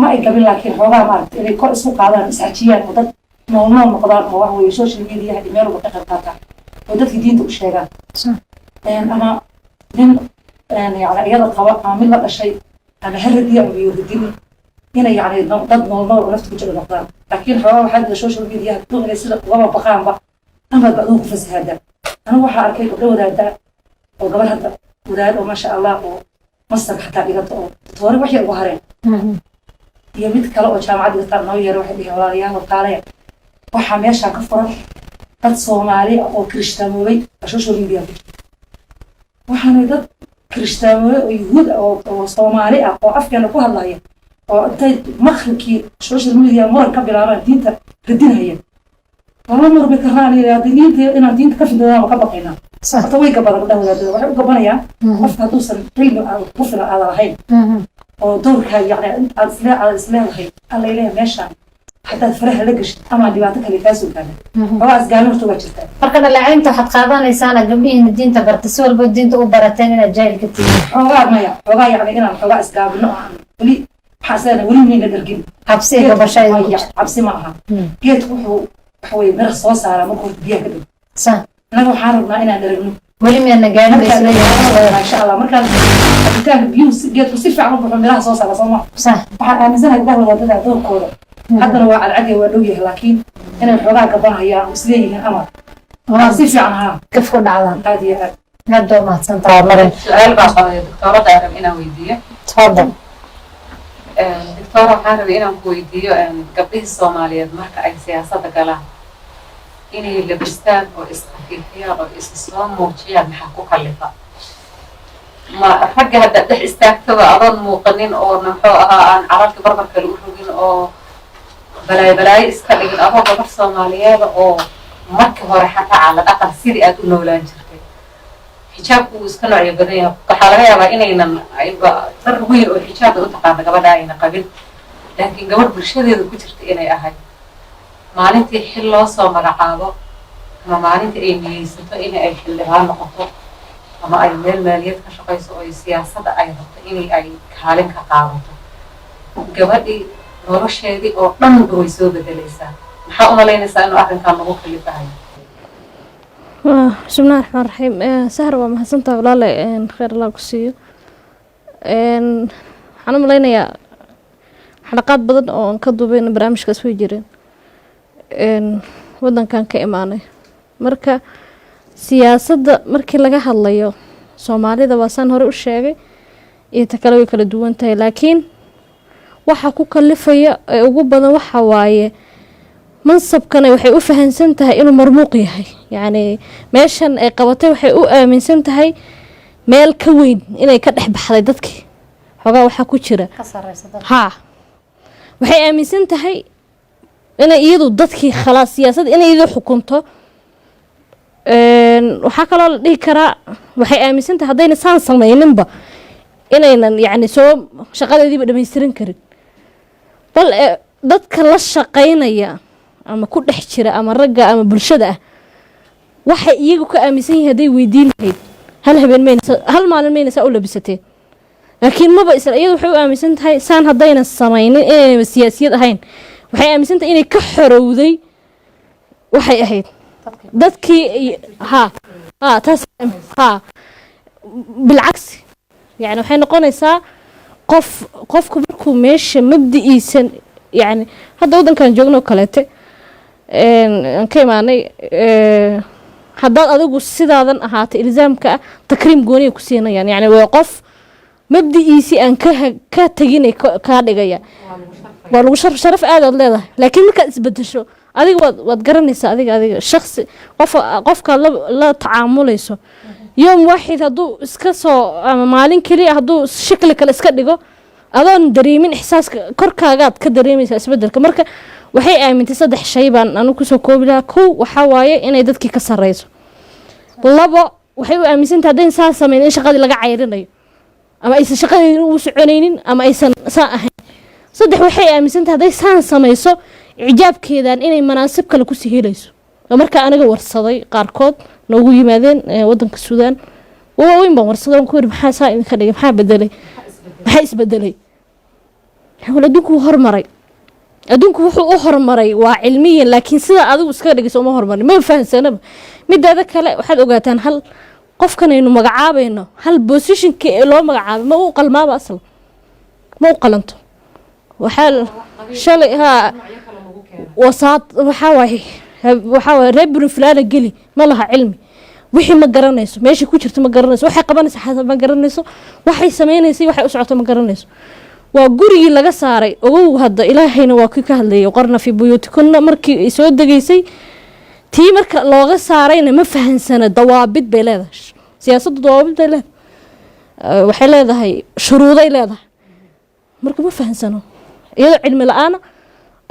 ma ay gabin laakiin xoogaa maaragtay inay kor isu qaadaan isxajiyaan oo dad noolnool noqdaan oo wax weeye social media iyo meel walba ka qayb qaataan oo dadkii diinta u sheegaan ama nin yani iyada qaba ama mid la dhashay ama haradiya ama yuhudin inay yani dad noolnool nafta ku jira noqdaan laakiin xoogaa waxaa jira social media haduu inay sida ugaba baqaanba ama bacduu ku fasahaadaan أنا واحد أركي قبل وذا وقبل هذا وذا وما شاء الله ومصدر حتى بيقطعوا تطور وحي الظهرين يبيت كلا وجامعة يطلع نوير واحد يهواليا وقالي وحميشة كفرة قد صومالي أو كريستانوي أشوشوا لي بيها وحنا ضد كريستانوي ويهود أو صومالي أو أفغان أو هالله وأنت مخلكي شوشل ميديا مركب بالعمل دينتا الدين هي والله مر بكراني يا دينتي إن دينتي كيف بدنا وكبقينا صح طوي قبل قدام هذا واحد قبلنا قفت هتوصل علم أو قفل على هاي ودورك يعني أنت الإسلام هاي الله إليه ماشى حتى الفرح لقش أما ديواتك اللي فاسوا كان خلاص قالوا تو وجهته marka laacinta waxaad qaadanaysaa gabdhihiina diinta bartay walba diinta u barateen inaad jaahil ka tihiin xogaa yani inaan xogaa isgaabino aan weli xaasana weli mayna dhargin cabsiga bashayda cabsi ma aha geedku wuxuu حوي مرخ صوص على مكون بيها كده صح أنا وحاربنا إنا نرجع ولي من النجار ما شاء الله مركز بتاعك بيوس جت وصيف على ربع مرخ صوص على صماء صح أنا زين هذا ولا هذا دور كورة حتى لو على العدي ولويه لكن أنا الحوار قبلها هي مسليه أمر وصيف عنها كيف كنا على هذه هذا ما سنتظر مرة سؤال بقى دكتورة دارم إنا ويدية تفضل دكتورة حارب إنا ويدية قبل الصومالية مركز أي سياسة قالها إني لبستان أو استخفيفية أو استسلام موجية محقوقة لفا ما حق هذا ده استاكتوا أظن موقنين أو نحوها عن عرفت بربك الوحوين أو بلاي استخدمين أبو قبل الصومالية أو مركز ورحتها على الأقل سيري أدو نولان جرتين حجابku iska noocyo badan yahay waxa laga yaabaa inaynan ayba dar weyn oo xijaab u taqaan gabadha ayna qabin laakiin gabadh bulshadeedu ku jirta inay ahay maalintii xil loo soo magacaabo ama maalintii ay niyeysato in ay xildhibaan noqoto ama ay meel maaliyad ka shaqayso oo siyaasadda ay rabto inay ay kaalin ka qaadato gabadhii nolosheedii oo dhanba way soo bedelaysaa maxaa u malaynaysaa inuu arrinkan lagu kalifahayo بسم الله الرحمن الرحيم سهر وما حسنت ولا لا خير الله كسيه أنا ملاينا حلقات بدن أو كدو بين برامج كسوي جرين ودن كان كإيماني مركا سياسة مركي لقى هالليو سومالي ده واسان هرو الشيء يتكلموا كل دوان تاي لكن waxa ku kalifaya ugu badan waxa waaye mansabkan waxay u fahansan tahay inuu marmuuq yahay yani meeshan ay qabatay waxay u aaminsan tahay meel ka weyn inay ka dhex baxday dadkii xogaa waxa ku jira ha waxay aaminsan tahay inay iyadu dadkii khalaas siyaasad inay iyadu xukunto waxa kale oo dhihi kara waxay aaminsan tahay hadayna saan sameeyninba inaynan yani soo shaqadeediiba dhameystiran karin bal dadka la shaqaynaya ama ku dhex jira ama ragga ama bulshada ah waxay iyagu ka aaminsan yihiin haday weydiin lahayd hal habeen meena hal maalin meena saa u labisatay laakiin maba isla iyadu waxay u aaminsan tahay saan hadayna samaynin inay siyaasiyad ahayn waxay aaminsan tahay inay ka xorowday waxay ahayd dadkii taas bilcagsi يعني waxay noqonaysaa qofku markuu meesha mabdiisan yani hadda wadankan joogno kaleete aan ka imaanay haddaad adigu sidaadan ahaatay ilzaamka takriim gooniya ku siinayaan yani waa qof mabdiiisi aan ka tagin ka dhigaya waa lagu sharaf aad aad leedahay laakiin markaad isbedesho adiga waad garanaysaa adiga shakhsi qofka la tacaamulayso يوم واحد هدو اسكسو مالين كلي هدو شكل كلا اسك دغو ادون دريمين احساس كركاغاد كدريميسا اسبدلka marka waxay aamintay saddex shay baan anu ku soo koobila ko waxa waaye inay dadkii ka sareyso labo waxay u aaminsantahay hadii insan sameeyay shaqadii laga cayrinayo ama aysan shaqadii u soconaynin ama aysan saa ahayn saddex waxay aaminsantahay hadii san sameeyso ijaabkeedan inay manaasib kale ku siheelayso marka anaga warsaday qaarkood noogu yimaadeen wadanka Suudaan oo weyn baan warsaday ku yiri maxaa saa in ka dhigay maxaa isbedelay adduunku wuxuu u hormaray waa cilmiyan laakiin sida adigu iska dhigayso uma hormarin ma fahansanaba midaada kale waxaad ogaataan hal qofkan aynu magacaabayno hal positionka loo magacaabo ma uu qalmaaba asal ma uu qalanto waxa shalay wasaad waxa reebun fulana geli ma laha cilmi wixii ma garanayso meeshii ku jirto ma garanayso waxay qabanayso xasab ma garanayso waxay sameynayso waxay u socoto ma garanayso waa gurigii laga saaray oo hadda ilaahayna waa ka hadlayay qarna fi buyuutikunna markii soo dageysay tii marka looga saarayna ma fahansana dawaabid bay leedahay siyaasaddu dawaabid bay leedahay waxay leedahay shuruuday leedahay marka ma fahansano iyadoo cilmi la'aan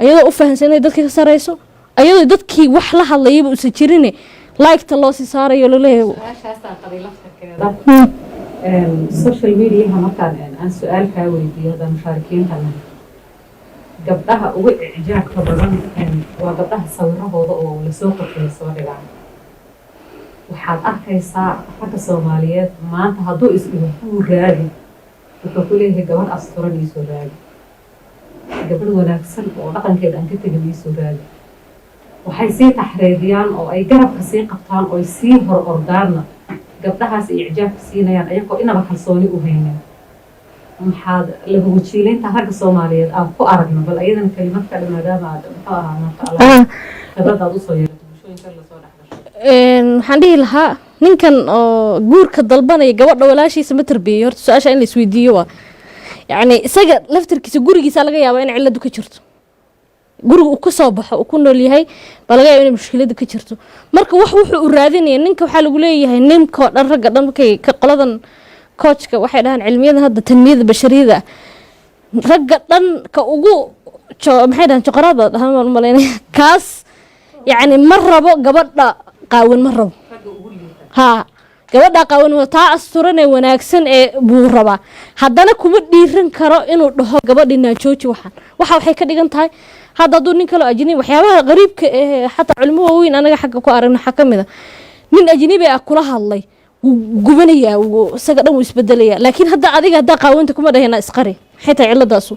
iyadoo u fahansanay dadkii ka sareyso ayadoo dadkii wax la hadlayay uu sajirine like loo si saarayo leeyahay social media markaan aan su'aal ka weydiiyo dad musharikiinta gabdhaha ugu ijaabka badan waa gabdhaha sawirahooda oo la soo qortay soo dhigaan waxaad arkaysaa ragga Soomaaliyeed maanta hadduu isdhigo uu raadi wuxuu ku leeyahay gabadh asturan iyo soo raadi gabadh wanaagsan oo dhaqankeeda aan ka tegin iyo soo raadi waxay sii taxriiriyaan oo ay garabka sii qabtaan oo sii hor ordaana gabdhahaas ay ijaabka siinayaan ayagoo inaba kalsooni u haynaa maxaad lagu wajiileynta ragga Soomaaliyeed aan ku aragno bal ayadan kalimad kale maadaama aad muxuu ahaa marka Allah u soo yeerto bulshooyinka la soo dhaxlasho waxaan dhihi lahaa ninkan oo guurka dalbanaya gabadha walaashiisa ma tarbiyo horta su'aasha in la isweydiiyo waa yani isaga laftirkiisa gurigiisa laga yaabaa in ciladu ka jirto guriga uu ka soo baxo uu ku nool yahay balaga yaabaa in mushkilada ka jirto marka wuxuu u raadinaya ninka waxa lagu leeyahay ninka dhan ragga dhan markay ka qoladan coachka waxay dhahan cilmiyada hadda tanmiyada bashariyada ragga dhan ka ugu maxay dhahan joqorada dhahan maleynay kaas yani ma rabo gabadha qaawan ma rabo gabadha qaawan waa taa asturan ee wanaagsan ee buu rabaa haddana kuma dhiiran karo inuu dhaho gabadhina jooji waxay ka dhigan tahay hadda duu nin kale ajnabi waxyaabaha qariibka xataa culimo weyn anaga xagga ku aragna waxa kamid nin ajnabi ah kula hadlay gubanaya isaga dhan wuu isbedelaya laakiin hadda adiga hadda qaawanta kuma dhahayna isqari xitaa ciladaasu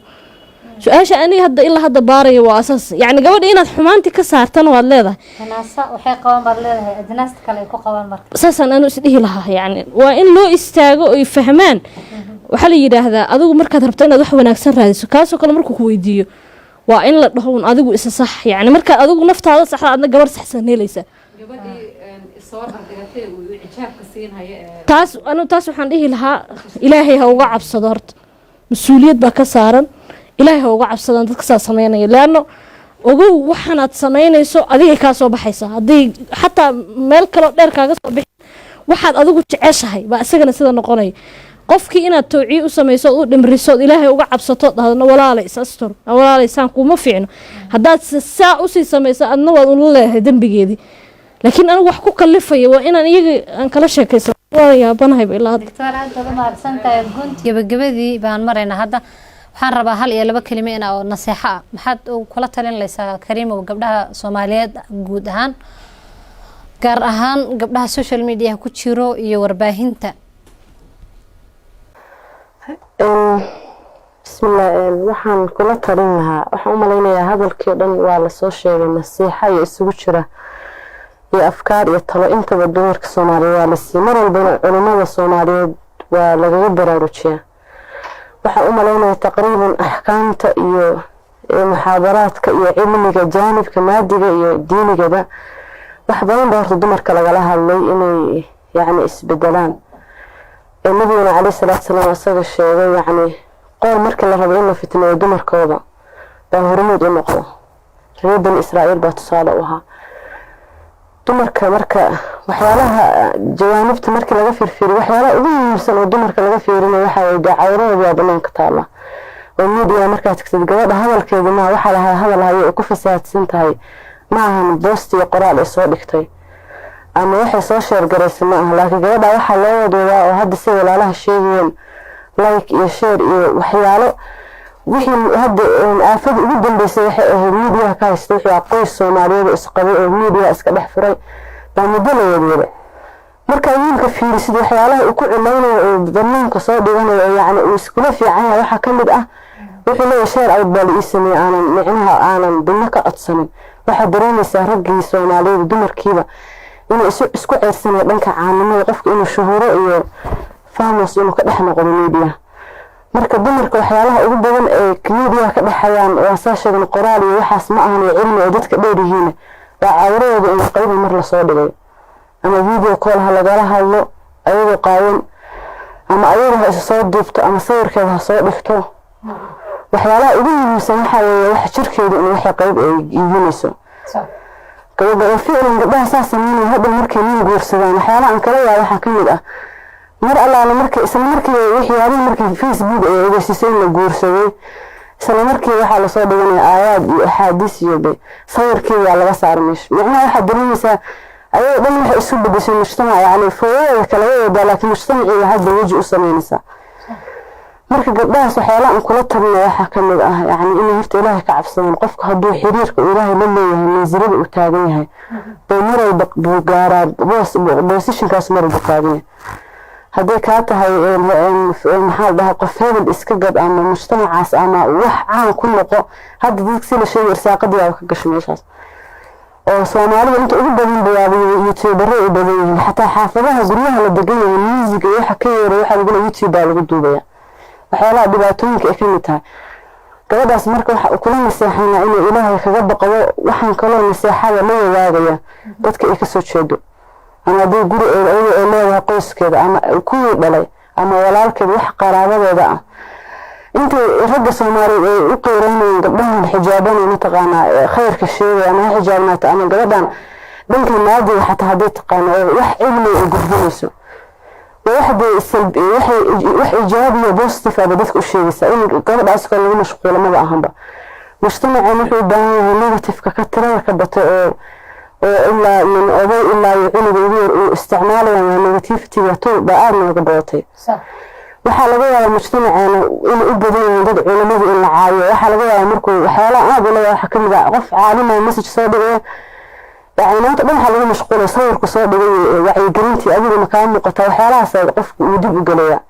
su-aasha aniga hadda ilaa hadda baaraya waa asaas yacni gabadha inaad xumaantii ka saartana waad leedahay hanaasa waxay qaban baad leedahay adnaasta kale ay ku qabaan marka saasaan anu isdhihi lahaa yacni waa in loo istaago oy fahmaan waxaa la yidhaahdaa adigu markaad rabto inaad wax wanaagsan raadiso kaasoo kale markuu ku weydiiyo waa in la dhaho un adigu isa sax yacni markaad adigu naftaada saxda adna gabar saxsan helaysaa taas waxaan dhihi lahaa ilaahay ha uga cabsado horta mas-uuliyad baa ka saaran ilaahay ha uga cabsadaan dadka saa sameynaya leanno ogow waxaanaad samaynayso adigay kaa soo baxaysaa hadday xataa meel kaloo dheer kaaga soo bixin waxaad adigu jeceshahay baa isagana sida noqonaya qofkii inaad towciye u samayso u dhimrisood ilaahay uga cabsato dhahdo walaalay is astur walaalay saan kuuma fiicno haddaad saa usii samayso adna waad ula leedahay dembigeedii laakiin anigu wax ku kalifaya waa inaan iyaga aan kala sheekaysan waa yaabanahay ilaa doctor aad baad u mahadsantahay gunti gabagabadii baan maraynaa hadda waxaan rabaa 1 iyo 2 kelimo in oo naseexo ah maxaad kula talin laysaa Kariimo gabdhaha Soomaaliyeed guud ahaan gaar ahaan gabdhaha social media ku jiro iyo warbaahinta bismillah waxaan kula talin lahaa waxaan u maleynayaa hadalkii dhan waa la soo sheegay nasiixa iyo isugu jira iyo afkaar iyo talo intaba dumarka Soomaaliyeed waa la sii mar walba culimada Soomaaliyeed waa laga baraarujiyaa waxaan u maleynayaa taqriiban ahkaamta iyo muhaadaraadka iyo cilmiga jaanibka maadiga iyo diiniga wax badan baa dumarka lagala hadlay inay yani isbedelaan النبي عليه الصلاة والسلام أصدق الشيء يعني قال مركل الله ربنا فتنة ودمر كوضا بهرمود النقطة ريب إسرائيل بتصالحها دمر كمركة وحيالها جوانب تمركل لغفير فيه وحيالها أولي سنة ودمر كلغفير إنه وحاول دعايرون بيابنين كتالله والميديا مركة تكتب جواب هذا الكلمة ما وحالها هذا اللي هي وكفسات سنتهاي معهم بوستي قراء الإسرائيل كتاي أما وحي سوشيال جريس معها لكن جوابها وحا لا يدوها وهذا سوى لها الشيء لايك يشير وحياله وحي هذا آفد جدا بيسيح الميديا كايستوحي عقوي الصومالية وإسقابي الميديا إسكابح فري بمدلة يدوله مركا يمكن في رسيد وحياله وكل عمينه وضمنك صادي يعني وإسكوله في عينها وحا كمد وحي لا يشير أو بالي إسمي أنا معنها أنا بمك أتصني وحا دروني سهرقي الصومالية ودمر كيبا inuu isku ceersanayo dhanka caanimada qofka inuu shuhuro iyo famous inuu ka dhex noqdo media marka dumarka waxyaalaha ugu badan ee media ka dhaxayaan waa saashadan qoraal iyo waxaas ma ahan cilmi oo dadka dheer yihiin waa cawrada in qayb mar la soo dhigay ama video call ha laga hadlo ayagoo qaawan ama ayagoo is soo duubto ama sawirkeeda ha soo dhigto waxyaalaha ugu muhiimsan waxa weeye wax jirkeedu inuu wax qayb ay yihiinayso كوجا فعلا قبلها أساسا من هذا المركب من جورسان حيالا عن كلام واحد كمية مر الله على مركب اسم مركب وحي على مركب فيسبوك إذا سيسين الجورسان اسم مركب واحد على صوب يعني آيات وأحاديث يبي صور كذا على بصار مش يعني واحد دريسة أيه ده من أسلوب بديش المجتمع يعني فوق كلام ده لكن المجتمع هذا وجه أصلا نساء marka gabdhaha waxyaalaha aan kula tarnay waxa kamid ah yani in horta Ilaahay ka cabsado qofka haduu xiriirka Ilaahay la leeyahay miisrada uu taagan yahay boomaray buu gaaraa positionkaas mar uu taagan yahay haday ka tahay maxaa dhaha qof hebel iska gad ama mujtamacaas ama wax aan ku noqo hadda dadka sida shay irsaaqada ka gasho meeshaas oo Soomaaliya inta ugu badan bilaabay YouTuber oo badan xataa xaafadaha guryaha la degan yahay music waxa ka yeeray waxa lagu YouTube lagu duubaya waxyaalaha dhibaatooyinka ay ka mid tahay gabadhaas marka waxa kula naseexayna inuu Ilaahay kaga baqado waxaan kaloo naseexada la wadaagaya dadka ay ka soo jeedo ama hadii guri ay leedahay qoyskeeda ama kuwii dhalay ama walaalkeed wax qaraabadeeda ah inta ragga Soomaaliyeed ay u qeyrayeen gabdhahan xijaaban iyo taqaana khayrka sheegay ama xijaabnaata ama gabadhan dhanka maadiga xataa hadii taqaana wax cilmi ay gudbinayso واحد السلبي واحد إيجابي بوزيتيف هذا بدك أشياء إن قبل أسكر اللي مشغولة ما بأهم بقى مجتمع نحو بان نيجاتيف ككترة كبت إلا من أبي إلا يعين بيدير استعماله يعني نيجاتيفتي يتوب بقارن قبضتي صح وحلقة المجتمع أنا إن أبدين ضد علماء إلا عاية وحلقة مركو وحلا أنا بقول حكم ذا غف عالم المسج صادق يعني ما تقدر حلو مشغول صور كسر بيجي وعي جرينتي أبي مكان مقطع وحياة سقف ودي بقولي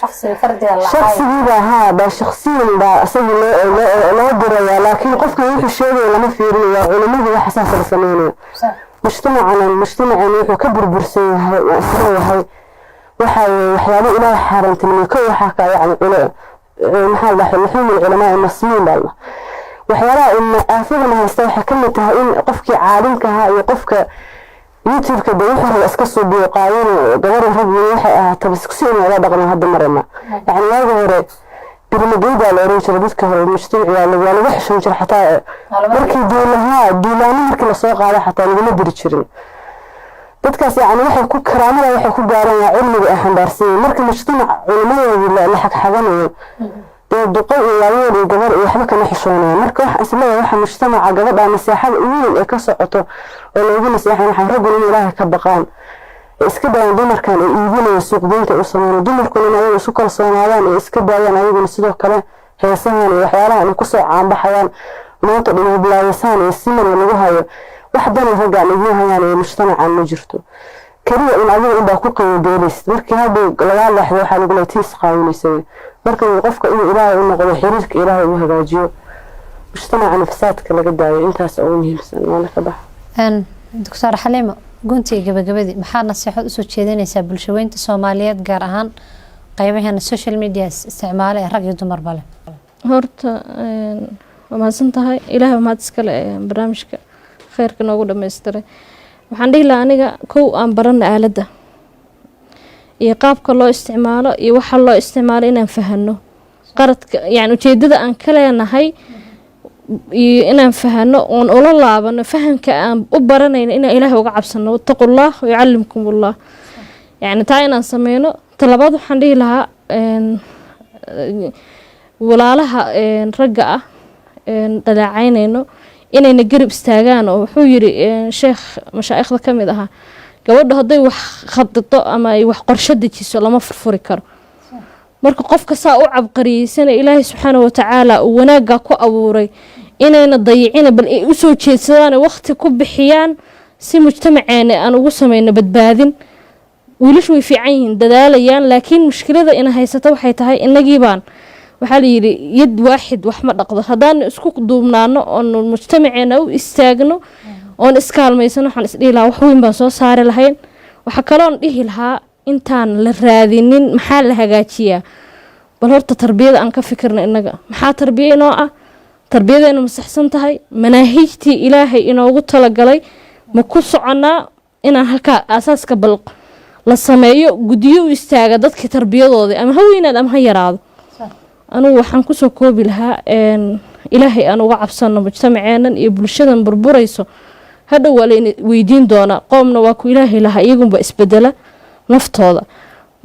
شخصي فردي الله شخصي ها بشخصيا بأسوي لا دري لكن قف كان الشيء لما في علماء هو حساس السنين مجتمع يعني كبر برسي هاي وحياة إلى حارة من كل حكا يعني محل لحوم العلماء المصريين بالله وحياة إن أفضل هستوحى كلمتها إن قفك عالمك هاي قفك يوتيوب كده يحرر اسكسو بيقاين غير ربي waxay tabaskusin wada dhaqan hadda marna yani laga hore birmageyda la oran jiray dadka hore mujtamaciga laga wax shan jir xataa markii diilaani markii la soo qaado xataa laga diri jirin dadkaas yani waxay ku karaamada waxay ku gaaraan cilmiga ay xambaarsan markii mujtamac culimada la xaqxaganayo duqay iyo gabar iyo waxba kama xishoonayaan marka wax isleeyahay waxa mujtamaca gabadha nasaaxada weyn ee ka socoto oo loogu naseexay waxa rag in Ilaahay ka baqaan iska daan dumarkan ay iibinayaan suuqdeynta u sameeyaan dumarkuna ay isu kalsoonaadaan ee iska daayaan ayaguna sidoo kale heesahan iyo waxyaalaha ay ku soo caanbaxayaan maanta dhinaca bilaawaysan ee siman lagu hayo wax dan rag aan ugu hayaan ee mujtamaca ma jirto kaliya in adiga inta ku qiimeeyay markii hada laga leexdo waxa lagu leeyahay isqaawinaysan marka qofka inuu Ilaahay u noqdo xiriirka Ilaahay uu hagaajiyo mujtamaca nafsaadka laga daayo intaas oo muhiimsan wala ka bax دكتور حليمة قنتي gabagabadii maxaa nasiixad u soo jeedinaysaa bulshadeynta Soomaaliyeed gaar ahaan qaybahan social media isticmaal ee rag iyo dumar bale horta ma santahay Ilaahay ma iskale barnaamijka khayrka noogu dhameystiray waxaan dhihi lahaa aniga kow aan baran aaladda iyo qaabka loo isticmaalo iyo waxa loo isticmaalo inaan fahano qaradka yani ujeedada aan ka leenahay iyo inaan fahano oon ula laabano fahanka aan u baranayno in Ilaahay uga cabsano taqullah wa yuallimkumullah yani taa inaan sameeyno talabaad waxaan dhihi lahaa walaalaha ragga ah dalacaynayno inayna garab istaagaan oo wuxuu yiri sheekh mashaayikhda kamid aha gabadha haday wax khadito ama ay wax qorshe dejiso lama furfuri karo marka qofka saa u cabqariyaysan Ilaahay subhanahu wa ta'ala uu wanaaga ku abuuray inayna dayicina bal ay u soo jeedsadaan waqti ku bixiyaan si mujtamaceena aan ugu sameeyno badbaadin wiilashu way fiican yihiin dadaalayaan laakiin mushkilada in haysato waxay tahay inagii baan waxa la yiri yad waahid wax ma dhaqdo hadaan isku duubnaano oo mujtamaceena u istaagno oo iskaalmeysano waxaan isdhihi lahaa wax weyn baan soo saari lahayn waxa kale oo dhihi lahaa intaan la raadinin maxaa la hagaajiyaa bal horta tarbiyada aan ka fikirno inaga maxaa tarbiya inoo ah tarbiyadeena ma saxsan tahay manaahijtii Ilaahay inoogu talagalay ma ku soconaa inaan halka asaaska bal la sameeyo gudiyo u istaaga dadka tarbiyadooda ama haweenaad ama yaraado anu waxaan ku soo koobi lahaa Ilaahay aan uga cabsano mujtamaceenan iyo bulshadan burburayso hadda wala weydiin doona qoomna waa ku Ilaahay laha iyagunba isbedela naftooda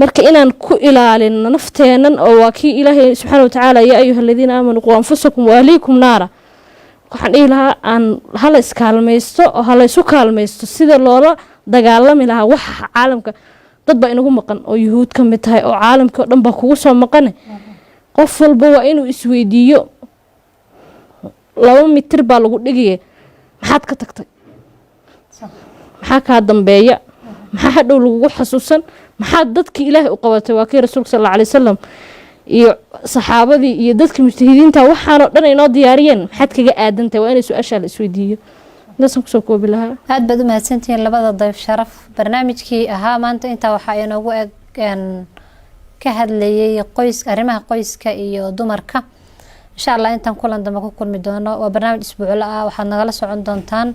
marka inaan ku ilaalino nafteenan oo waa kii Ilaahay subhanahu wa ta'ala ya ayyuhalladina aamanu qu anfusakum wa ahlikum naara waxaan ilaha aan hal iskaalmeysto oo hal isu kaalmeysto sida loola dagaalami lahaa waxa caalamka dad ba inagu maqan oo yuhuud ka mid tahay oo caalamka dhan ba kugu soo maqan qof walba waa inuu isweydiiyo 2 mitir baa lagu dhigay maxaad ka tagtay maxaa ka dambeeya maxaa hadhow lagu xasuusan maxaa dadkii Ilaahay u qabatay waa kii rasuulka sallallahu alayhi wasallam iyo saxaabadii iyo dadkii mujtahidiinta waxaan oo dhan inoo diyaariyeen maxaad kaga aadantay waa inay su'aasha la isweydiiyo dadku soo koobi lahaa aad baad u mahadsantihiin labada dayf sharaf barnaamijkii ahaa maanta inta waxa ay noogu ka hadlayay arrimaha qoyska iyo dumarka insha Allah intaan kulan dambe ku kulmi doono waa barnaamij isbuucla ah waxaad nagala socon doontaan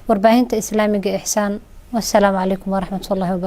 warbaahinta islaamiga Ihsaan والسلام عليكم ورحمة الله وبركاته.